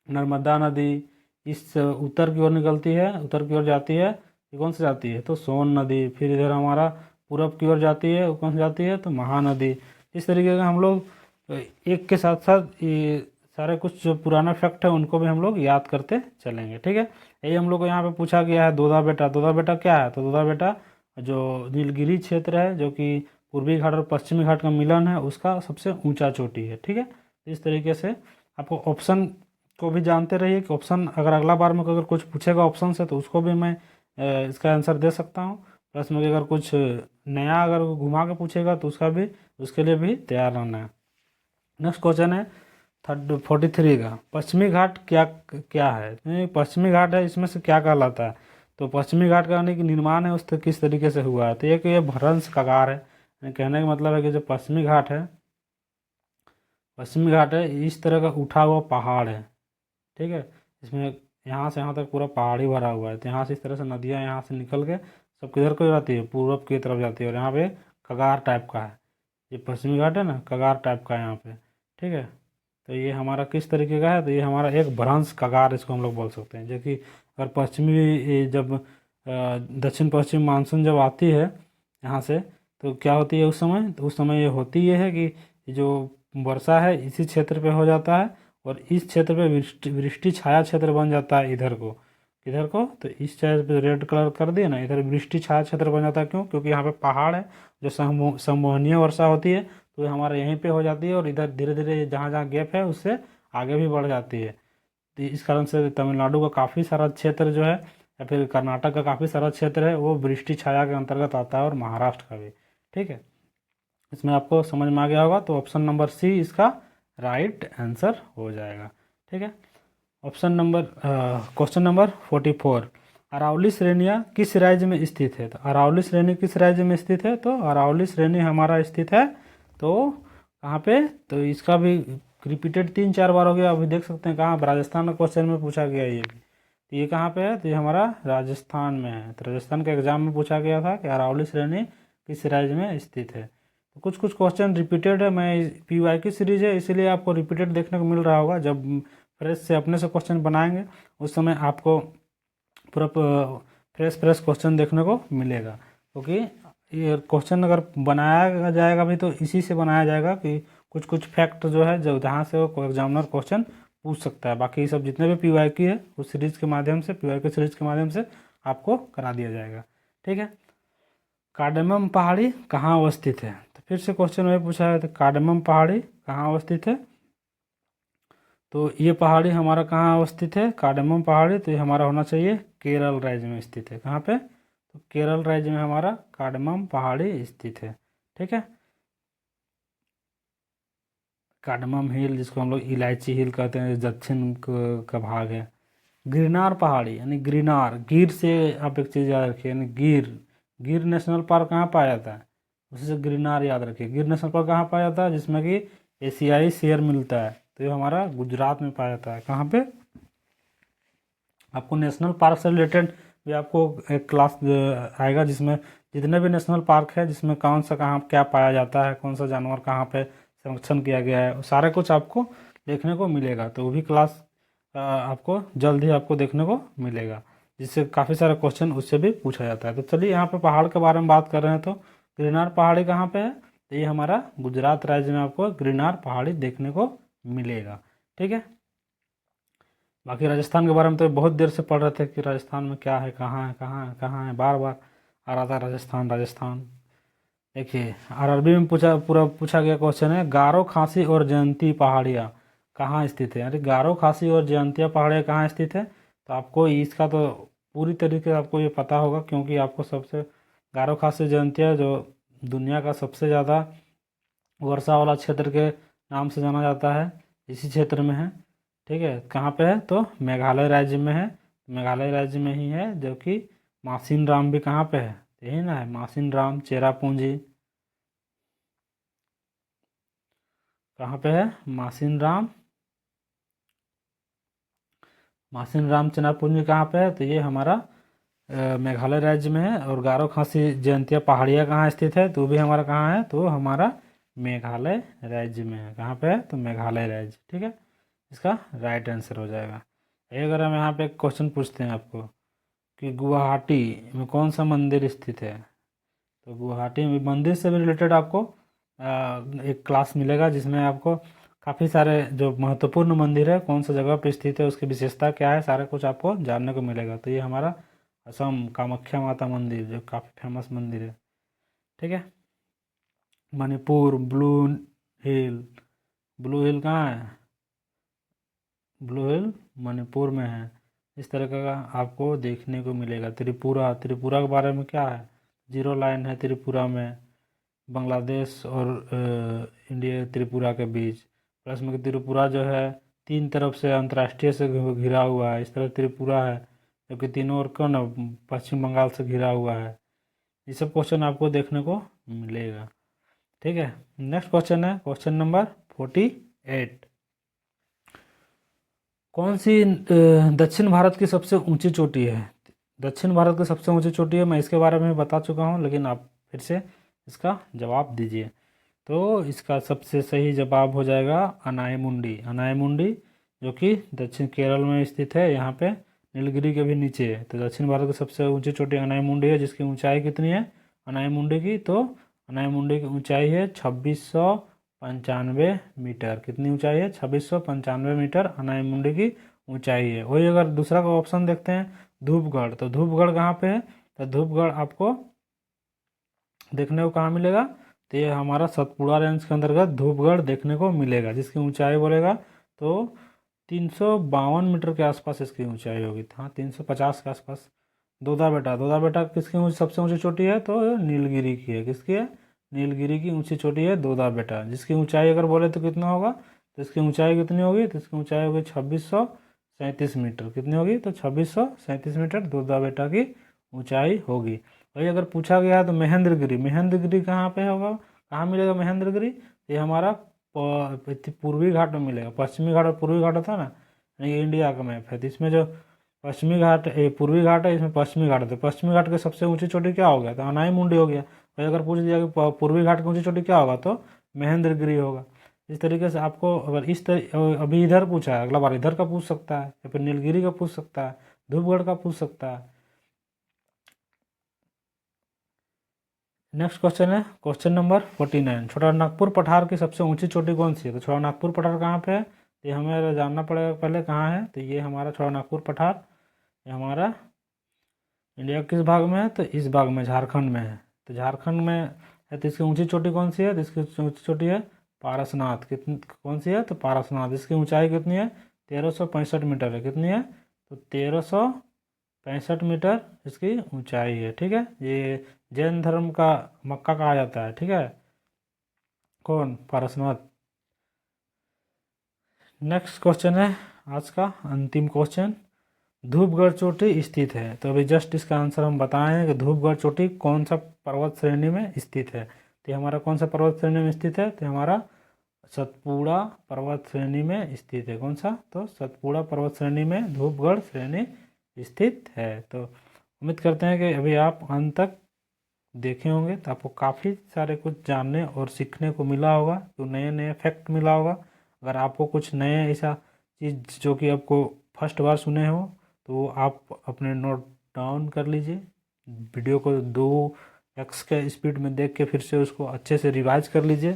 नर्मदा नदी, इस उत्तर की ओर निकलती है, उत्तर की ओर जाती है, ये कौन सी जाती है तो सोन नदी। फिर इधर हमारा पूरब की ओर जाती है, वो कौन सी जाती है तो महानदी। इस तरीके का हम लोग एक के साथ साथ ये सारे कुछ जो पुराना फैक्ट है उनको भी हम लोग याद करते चलेंगे। ठीक है, यही हम लोग को यहाँ पे पूछा गया है दोदा बेटा। दोदा बेटा क्या है तो दोदा बेटा जो नीलगिरी क्षेत्र है जो कि पूर्वी घाट और पश्चिमी घाट का मिलन है उसका सबसे ऊंचा चोटी है। ठीक है, इस तरीके से आपको ऑप्शन को भी जानते रहिए कि ऑप्शन अगर अगला बार में अगर कुछ पूछेगा ऑप्शन से तो उसको भी मैं इसका आंसर दे सकता हूँ। प्लस में अगर कुछ नया अगर घुमा के पूछेगा तो उसका भी उसके लिए भी तैयार रहना है। नेक्स्ट क्वेश्चन है 43 का, पश्चिमी घाट क्या क्या है। पश्चिमी घाट है, इसमें से क्या कहलाता है तो पश्चिमी घाट का यानी कि निर्माण है उस किस तरीके से हुआ है तो एक ये भ्रंश कगार है। कहने का मतलब है कि जो पश्चिमी घाट है, पश्चिमी घाट है इस तरह का उठा हुआ पहाड़ है। ठीक है, इसमें यहाँ से यहाँ तक पूरा पहाड़ी भरा हुआ है। तो यहाँ से इस तरह से नदियाँ यहाँ से निकल के सब किधर को जाती है पूर्व की तरफ जाती है और यहाँ पे कगार टाइप का है। ये पश्चिमी घाट है ना, कगार टाइप का है यहाँ पे। ठीक है, तो ये हमारा किस तरीके का है तो ये हमारा एक भ्रंश कगार इसको हम लोग बोल सकते हैं। जो कि अगर पश्चिमी जब दक्षिण पश्चिम मानसून जब आती है यहाँ से तो क्या होती है उस समय, तो उस समय ये होती ये है कि जो वर्षा है इसी क्षेत्र पे हो जाता है और इस क्षेत्र पे वृष्टि छाया क्षेत्र बन जाता है। इधर को इधर को तो इस क्षेत्र पे रेड कलर कर दिए ना, इधर वृष्टि छाया क्षेत्र बन जाता है। क्यों, क्योंकि यहाँ पे पहाड़ है जो संवहनीय वर्षा होती है तो हमारे यहीं पे हो जाती है और इधर धीरे धीरे जहाँ जहाँ गैप है उससे आगे भी बढ़ जाती है। तो इस कारण से तमिलनाडु का काफ़ी सारा क्षेत्र जो है या फिर कर्नाटक का काफ़ी सारा क्षेत्र है वो वृष्टि छाया के अंतर्गत आता है और महाराष्ट्र का भी। ठीक है, इसमें आपको समझ में आ गया होगा तो ऑप्शन नंबर सी इसका राइट आंसर हो जाएगा। ठीक है, option number question number 44, Aravalli श्रेणियाँ किस राज्य में स्थित है। तो अरावली श्रेणी किस राज्य में स्थित है तो अरावली श्रेणी हमारा स्थित है तो कहाँ पे तो इसका भी रिपीटेड 3-4 बार हो गया। अभी देख सकते हैं कहाँ राजस्थान का क्वेश्चन में पूछा गया ये भी। तो ये कहाँ पे है तो ये हमारा राजस्थान में है। तो राजस्थान के एग्जाम में पूछा गया था कि अरावली श्रेणी किस राज्य में स्थित है। तो कुछ कुछ क्वेश्चन रिपीटेड है, मैं PY की सीरीज है इसीलिए आपको रिपीटेड देखने को मिल रहा होगा। जब फ्रेश से अपने से क्वेश्चन बनाएंगे उस समय आपको पूरा फ्रेश फ्रेश क्वेश्चन देखने को मिलेगा। क्योंकि ये क्वेश्चन अगर बनाया जाएगा भी तो इसी से बनाया जाएगा कि कुछ कुछ फैक्ट जो है जो जहाँ से वो एग्जामिनर क्वेश्चन पूछ सकता है। बाकी सब जितने भी PY की है उस सीरीज के माध्यम से PY की सीरीज के माध्यम से आपको करा दिया जाएगा। ठीक है, कार्डेमम पहाड़ी कहाँ अवस्थित है तो फिर से क्वेश्चन में पूछा है तो कार्डेमम पहाड़ी कहाँ अवस्थित है तो ये पहाड़ी हमारा कहाँ अवस्थित है कार्डेमम पहाड़ी तो ये हमारा होना चाहिए केरल राज्य में स्थित है। कहाँ पे तो केरल राज्य में हमारा कार्डेमम पहाड़ी स्थित है। ठीक है, कार्डेमम हिल जिसको हम लोग इलायची हिल कहते हैं दक्षिण का भाग है। गिरनार पहाड़ी यानी गिरनार, गिर से आप एक चीज़ याद रखिए यानी गिर, गिर नेशनल पार्क कहाँ पाया जाता है उसी से गिरनार याद रखिए। गिर नेशनल पार्क कहाँ पाया जाता है जिसमें कि एशियाई शेर मिलता है तो ये हमारा गुजरात में पाया जाता है। कहाँ पे आपको नेशनल पार्क से रिलेटेड भी आपको एक क्लास आएगा जिसमें जितने भी नेशनल पार्क है जिसमें कौन सा कहाँ क्या पाया जाता है, कौन सा जानवर कहाँ पे संरक्षण किया गया है, सारा कुछ आपको देखने को मिलेगा। तो वो भी क्लास आपको जल्द ही आपको देखने को मिलेगा जिससे काफ़ी सारा क्वेश्चन उससे भी पूछा जाता है। तो चलिए यहाँ पे पहाड़ के बारे में बात कर रहे हैं तो गिरनार पहाड़ी कहाँ पे है तो ये हमारा गुजरात राज्य में आपको गिरनार पहाड़ी देखने को मिलेगा। ठीक है, बाकी राजस्थान के बारे में तो बहुत देर से पढ़ रहे थे कि राजस्थान में क्या है, कहाँ है, कहाँ है, कहाँ है, बार बार आ रहा था राजस्थान राजस्थान। देखिए RRB में पूरा पूछा गया क्वेश्चन है गारो खासी और जयंती पहाड़ियाँ कहाँ स्थित है। अरे गारो खासी और जयंतिया पहाड़ियाँ कहाँ स्थित है तो आपको इसका तो पूरी तरीके से आपको ये पता होगा क्योंकि आपको सबसे गारो खासी जयंतिया जो दुनिया का सबसे ज़्यादा वर्षा वाला क्षेत्र के नाम से जाना जाता है इसी क्षेत्र में है। ठीक है, कहाँ पे है तो मेघालय राज्य में है। मेघालय राज्य में ही है जो कि मासिन राम भी कहाँ पे है यही ना है, मासिन राम चेरापूंजी कहाँ पे है मासिन राम मासिन राम चनापुंज कहाँ पे है? तो ये हमारा मेघालय राज्य में है। और गारो खासी जयंतिया पहाड़ियाँ कहाँ स्थित है? तो भी हमारा कहाँ है? तो हमारा मेघालय राज्य में है। कहाँ पे है? तो मेघालय राज्य। ठीक है, इसका राइट आंसर हो जाएगा। अगर हम यहाँ पे एक क्वेश्चन पूछते हैं आपको कि गुवाहाटी में कौन सा मंदिर स्थित है? तो गुवाहाटी में मंदिर से भी रिलेटेड आपको एक क्लास मिलेगा जिसमें आपको काफ़ी सारे जो महत्वपूर्ण मंदिर है कौन सा जगह पे स्थित है, उसकी विशेषता क्या है, सारा कुछ आपको जानने को मिलेगा। तो ये हमारा असम कामाख्या माता मंदिर जो काफ़ी फेमस मंदिर है। ठीक है, मणिपुर हिल ब्लू हिल कहाँ है? ब्लू हिल मणिपुर में है। इस तरह का आपको देखने को मिलेगा। त्रिपुरा के बारे में क्या है? जीरो लाइन है त्रिपुरा में, बांग्लादेश और इंडिया त्रिपुरा के बीच। प्लस में त्रिपुरा जो है 3 तरफ से अंतर्राष्ट्रीय से घिरा हुआ है। इस तरह त्रिपुरा है जो कि तीनों ओर को न पश्चिम बंगाल से घिरा हुआ है। ये सब क्वेश्चन आपको देखने को मिलेगा। ठीक है, नेक्स्ट क्वेश्चन है क्वेश्चन नंबर 48। कौन सी दक्षिण भारत की सबसे ऊंची चोटी है? दक्षिण भारत की सबसे ऊंची चोटी है, मैं इसके बारे में बता चुका हूँ, लेकिन आप फिर से इसका जवाब दीजिए। तो इसका सबसे सही जवाब हो जाएगा अनायमुंडी। अनायमुंडी जो कि दक्षिण केरल में स्थित है, यहाँ पे नीलगिरी के भी नीचे है। तो दक्षिण भारत की सबसे ऊंची चोटी अनायमुंडी है, जिसकी ऊंचाई कितनी है अनायमुंडी की? तो अनायमुंडी की ऊंचाई है 2695 मीटर। कितनी ऊंचाई है? 2695 मीटर अनायमुंडी की ऊंचाई है। वही अगर दूसरा का ऑप्शन देखते हैं धूपगढ़, तो धूपगढ़ कहाँ पे है? तो धूपगढ़ आपको देखने को कहाँ मिलेगा? तो ये हमारा सतपुड़ा रेंज के अंतर्गत धूपगढ़ देखने को मिलेगा, जिसकी ऊंचाई बोलेगा तो 352 मीटर के आसपास इसकी ऊंचाई होगी। हाँ, 350 के आसपास। दोदा बेटा किसकी सबसे ऊंची चोटी है? तो नीलगिरी की है। किसकी है? नीलगिरी की ऊंची चोटी है दोदा बेटा, जिसकी ऊंचाई अगर बोले तो कितना होगा? तो इसकी ऊंचाई कितनी होगी? तो इसकी ऊंचाई होगी 2637 मीटर। कितनी होगी? तो 2637 मीटर दोदा बेटा की ऊंचाई होगी। वही अगर पूछा गया तो महेंद्रगिरी, महेंद्रगिरी कहाँ पे होगा? कहाँ मिलेगा महेंद्रगिरी? ये हमारा पूर्वी घाट में मिलेगा। पश्चिमी घाट और पूर्वी घाट होता है ना, ये इंडिया का मैप है। तो इसमें जो पश्चिमी घाट पूर्वी घाट है, इसमें पश्चिमी घाट है। तो पश्चिमी घाट की सबसे ऊंची चोटी क्या हो गया? तो अनायमुंडी हो गया। वही अगर पूछ दिया कि पूर्वी घाट की ऊंची चोटी क्या होगा? तो महेंद्रगिरी होगा। इस तरीके से आपको अगर अभी इधर पूछा है, अगला बार इधर का पूछ सकता है, या फिर नीलगिरी का पूछ सकता है, धूपगढ़ का पूछ सकता है। नेक्स्ट क्वेश्चन है क्वेश्चन नंबर 49। छोटा नागपुर पठार की सबसे ऊंची चोटी कौन सी है? तो छोटा नागपुर पठार कहाँ पे है? तो ये हमें जानना पड़ेगा पहले कहाँ है। तो ये हमारा छोटा नागपुर पठार ये हमारा इंडिया किस भाग में है? तो इस भाग में, झारखंड में है। तो झारखंड में है, तो इसकी ऊंची चोटी कौन सी है? तो इसकी ऊंची चोटी है पारसनाथ। कितनी कौन सी है? तो पारसनाथ। इसकी ऊंचाई कितनी है? 1365 मीटर है। कितनी है? तो 1365 मीटर इसकी ऊंचाई है। ठीक है, ये जैन धर्म का मक्का कहा जाता है। ठीक है, कौन? पारसनाथ। नेक्स्ट क्वेश्चन है आज का अंतिम क्वेश्चन। धूपगढ़ चोटी स्थित है। तो अभी जस्ट इसका आंसर हम बताएं कि धूपगढ़ चोटी कौन सा पर्वत श्रेणी में स्थित है। तो हमारा कौन सा पर्वत श्रेणी में स्थित है? तो हमारा सतपुड़ा पर्वत श्रेणी में स्थित है। कौन सा? तो सतपुड़ा पर्वत श्रेणी में धूपगढ़ श्रेणी स्थित है। तो उम्मीद करते हैं कि अभी आप अंत तक देखे होंगे तो आपको काफ़ी सारे कुछ जानने और सीखने को मिला होगा, तो नए नए फैक्ट मिला होगा। अगर आपको कुछ नए ऐसा चीज़ जो कि आपको फर्स्ट बार सुने हो, तो आप अपने नोट डाउन कर लीजिए। वीडियो को 2x के स्पीड में देख के फिर से उसको अच्छे से रिवाइज कर लीजिए,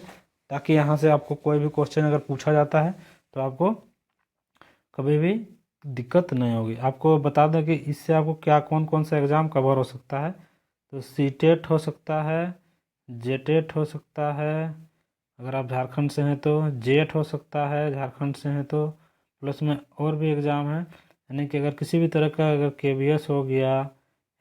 ताकि यहाँ से आपको कोई भी क्वेश्चन अगर पूछा जाता है तो आपको कभी भी दिक्कत नहीं होगी। आपको बता दें कि इससे आपको क्या कौन कौन सा एग्ज़ाम कवर हो सकता है। तो सीटेट हो सकता है, जेटेट हो सकता है, अगर आप झारखंड से हैं तो जेट हो सकता है झारखंड से हैं तो, प्लस में और भी एग्ज़ाम है। यानी कि अगर किसी भी तरह का अगर KBS हो गया,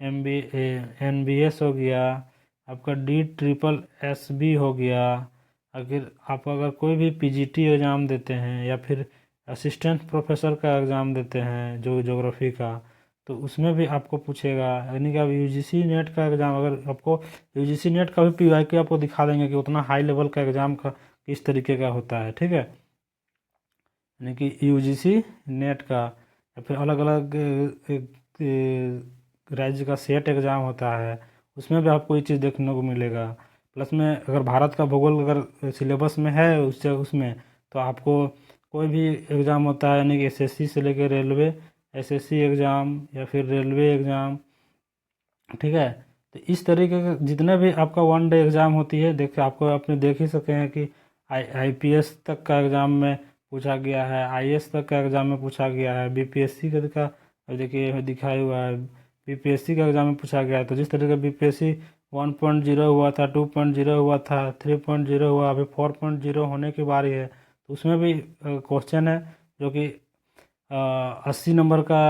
NBS हो गया, आपका DSSS हो गया, अगर कोई भी PGT एग्ज़ाम देते हैं या फिर असिस्टेंट प्रोफेसर का एग्ज़ाम देते हैं जो ज्योग्राफी का, तो उसमें भी आपको पूछेगा। यानी कि आप UGC नेट का एग्ज़ाम, अगर आपको UGC नेट का भी PYQ आपको दिखा देंगे कि उतना हाई लेवल का एग्ज़ाम का किस तरीके का होता है। ठीक है, यानी कि UGC नेट का या फिर अलग अलग राज्य का सेट एग्ज़ाम होता है, उसमें भी आपको ये चीज़ देखने को मिलेगा। प्लस में अगर भारत का भूगोल अगर सिलेबस में है उसमें तो आपको कोई भी एग्ज़ाम होता है, यानी कि एसएससी से लेकर रेलवे एसएससी एग्ज़ाम या फिर रेलवे एग्ज़ाम, ठीक है। तो इस तरीके के जितने भी आपका वन डे एग्ज़ाम होती है, देखिए आपको अपने देख ही सके हैं कि आईपीएस तक का एग्ज़ाम में पूछा गया है, आईएएस तक का एग्ज़ाम में पूछा गया है, बीपीएससी का देखिए दिखाया हुआ है, बीपीएससी का एग्ज़ाम में पूछा गया है। तो जिस तरीके बीपीएससी 1.0 हुआ था, 2.0 हुआ था, 3.0 हुआ, अभी 4.0 होने की बारी है। तो उसमें भी क्वेश्चन है जो कि 80 नंबर का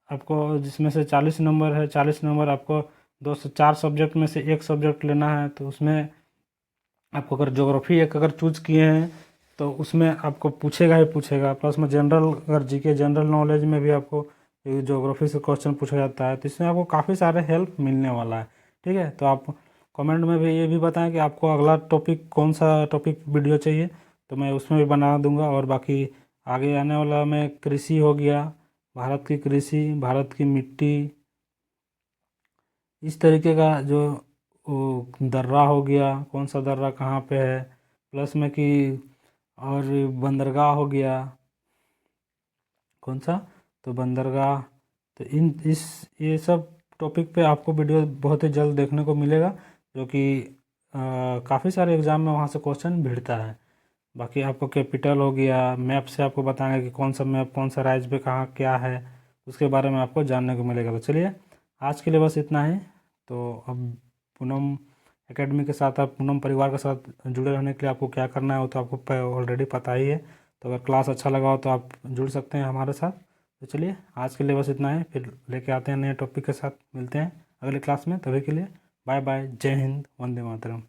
आपको, जिसमें से 40 नंबर है, 40 नंबर आपको 2 से 4 सब्जेक्ट में से एक सब्जेक्ट लेना है। तो उसमें आपको अगर ज्योग्राफी एक अगर चूज किए हैं तो उसमें आपको पूछेगा ही पूछेगा। प्लस में जनरल अगर जीके जनरल नॉलेज में भी आपको ज्योग्राफी से क्वेश्चन पूछा जाता है, तो इसमें आपको काफ़ी सारे हेल्प मिलने वाला है, ठीक है। तो आप कमेंट में भी ये भी बताएं कि आपको अगला टॉपिक कौन सा टॉपिक वीडियो चाहिए, तो मैं उसमें भी बना दूंगा। और बाकी आगे आने वाला में कृषि हो गया, भारत की कृषि, भारत की मिट्टी, इस तरीके का जो वो दर्रा हो गया, कौन सा दर्रा कहाँ पे है, प्लस में कि और बंदरगाह हो गया, कौन सा, तो बंदरगाह। तो ये सब टॉपिक पे आपको वीडियो बहुत ही जल्द देखने को मिलेगा, जो कि काफ़ी सारे एग्ज़ाम में वहाँ से क्वेश्चन भिड़ता है। बाकी आपको कैपिटल हो गया, मैप से आपको बताएंगे कि कौन सा मैप कौन सा राज्य पे कहाँ क्या है, उसके बारे में आपको जानने को मिलेगा। तो चलिए आज के लिए बस इतना ही। तो अब पूनम एकेडमी के साथ, आप पूनम परिवार के साथ जुड़े रहने के लिए आपको क्या करना है वो तो आपको ऑलरेडी पता ही है। तो अगर क्लास अच्छा लगा हो तो आप जुड़ सकते हैं हमारे साथ। तो चलिए आज के लिए बस इतना ही, फिर लेके आते हैं नए टॉपिक के साथ, मिलते हैं अगले क्लास में। तभी के लिए बाय बाय, जय हिंद, वंदे मातरम।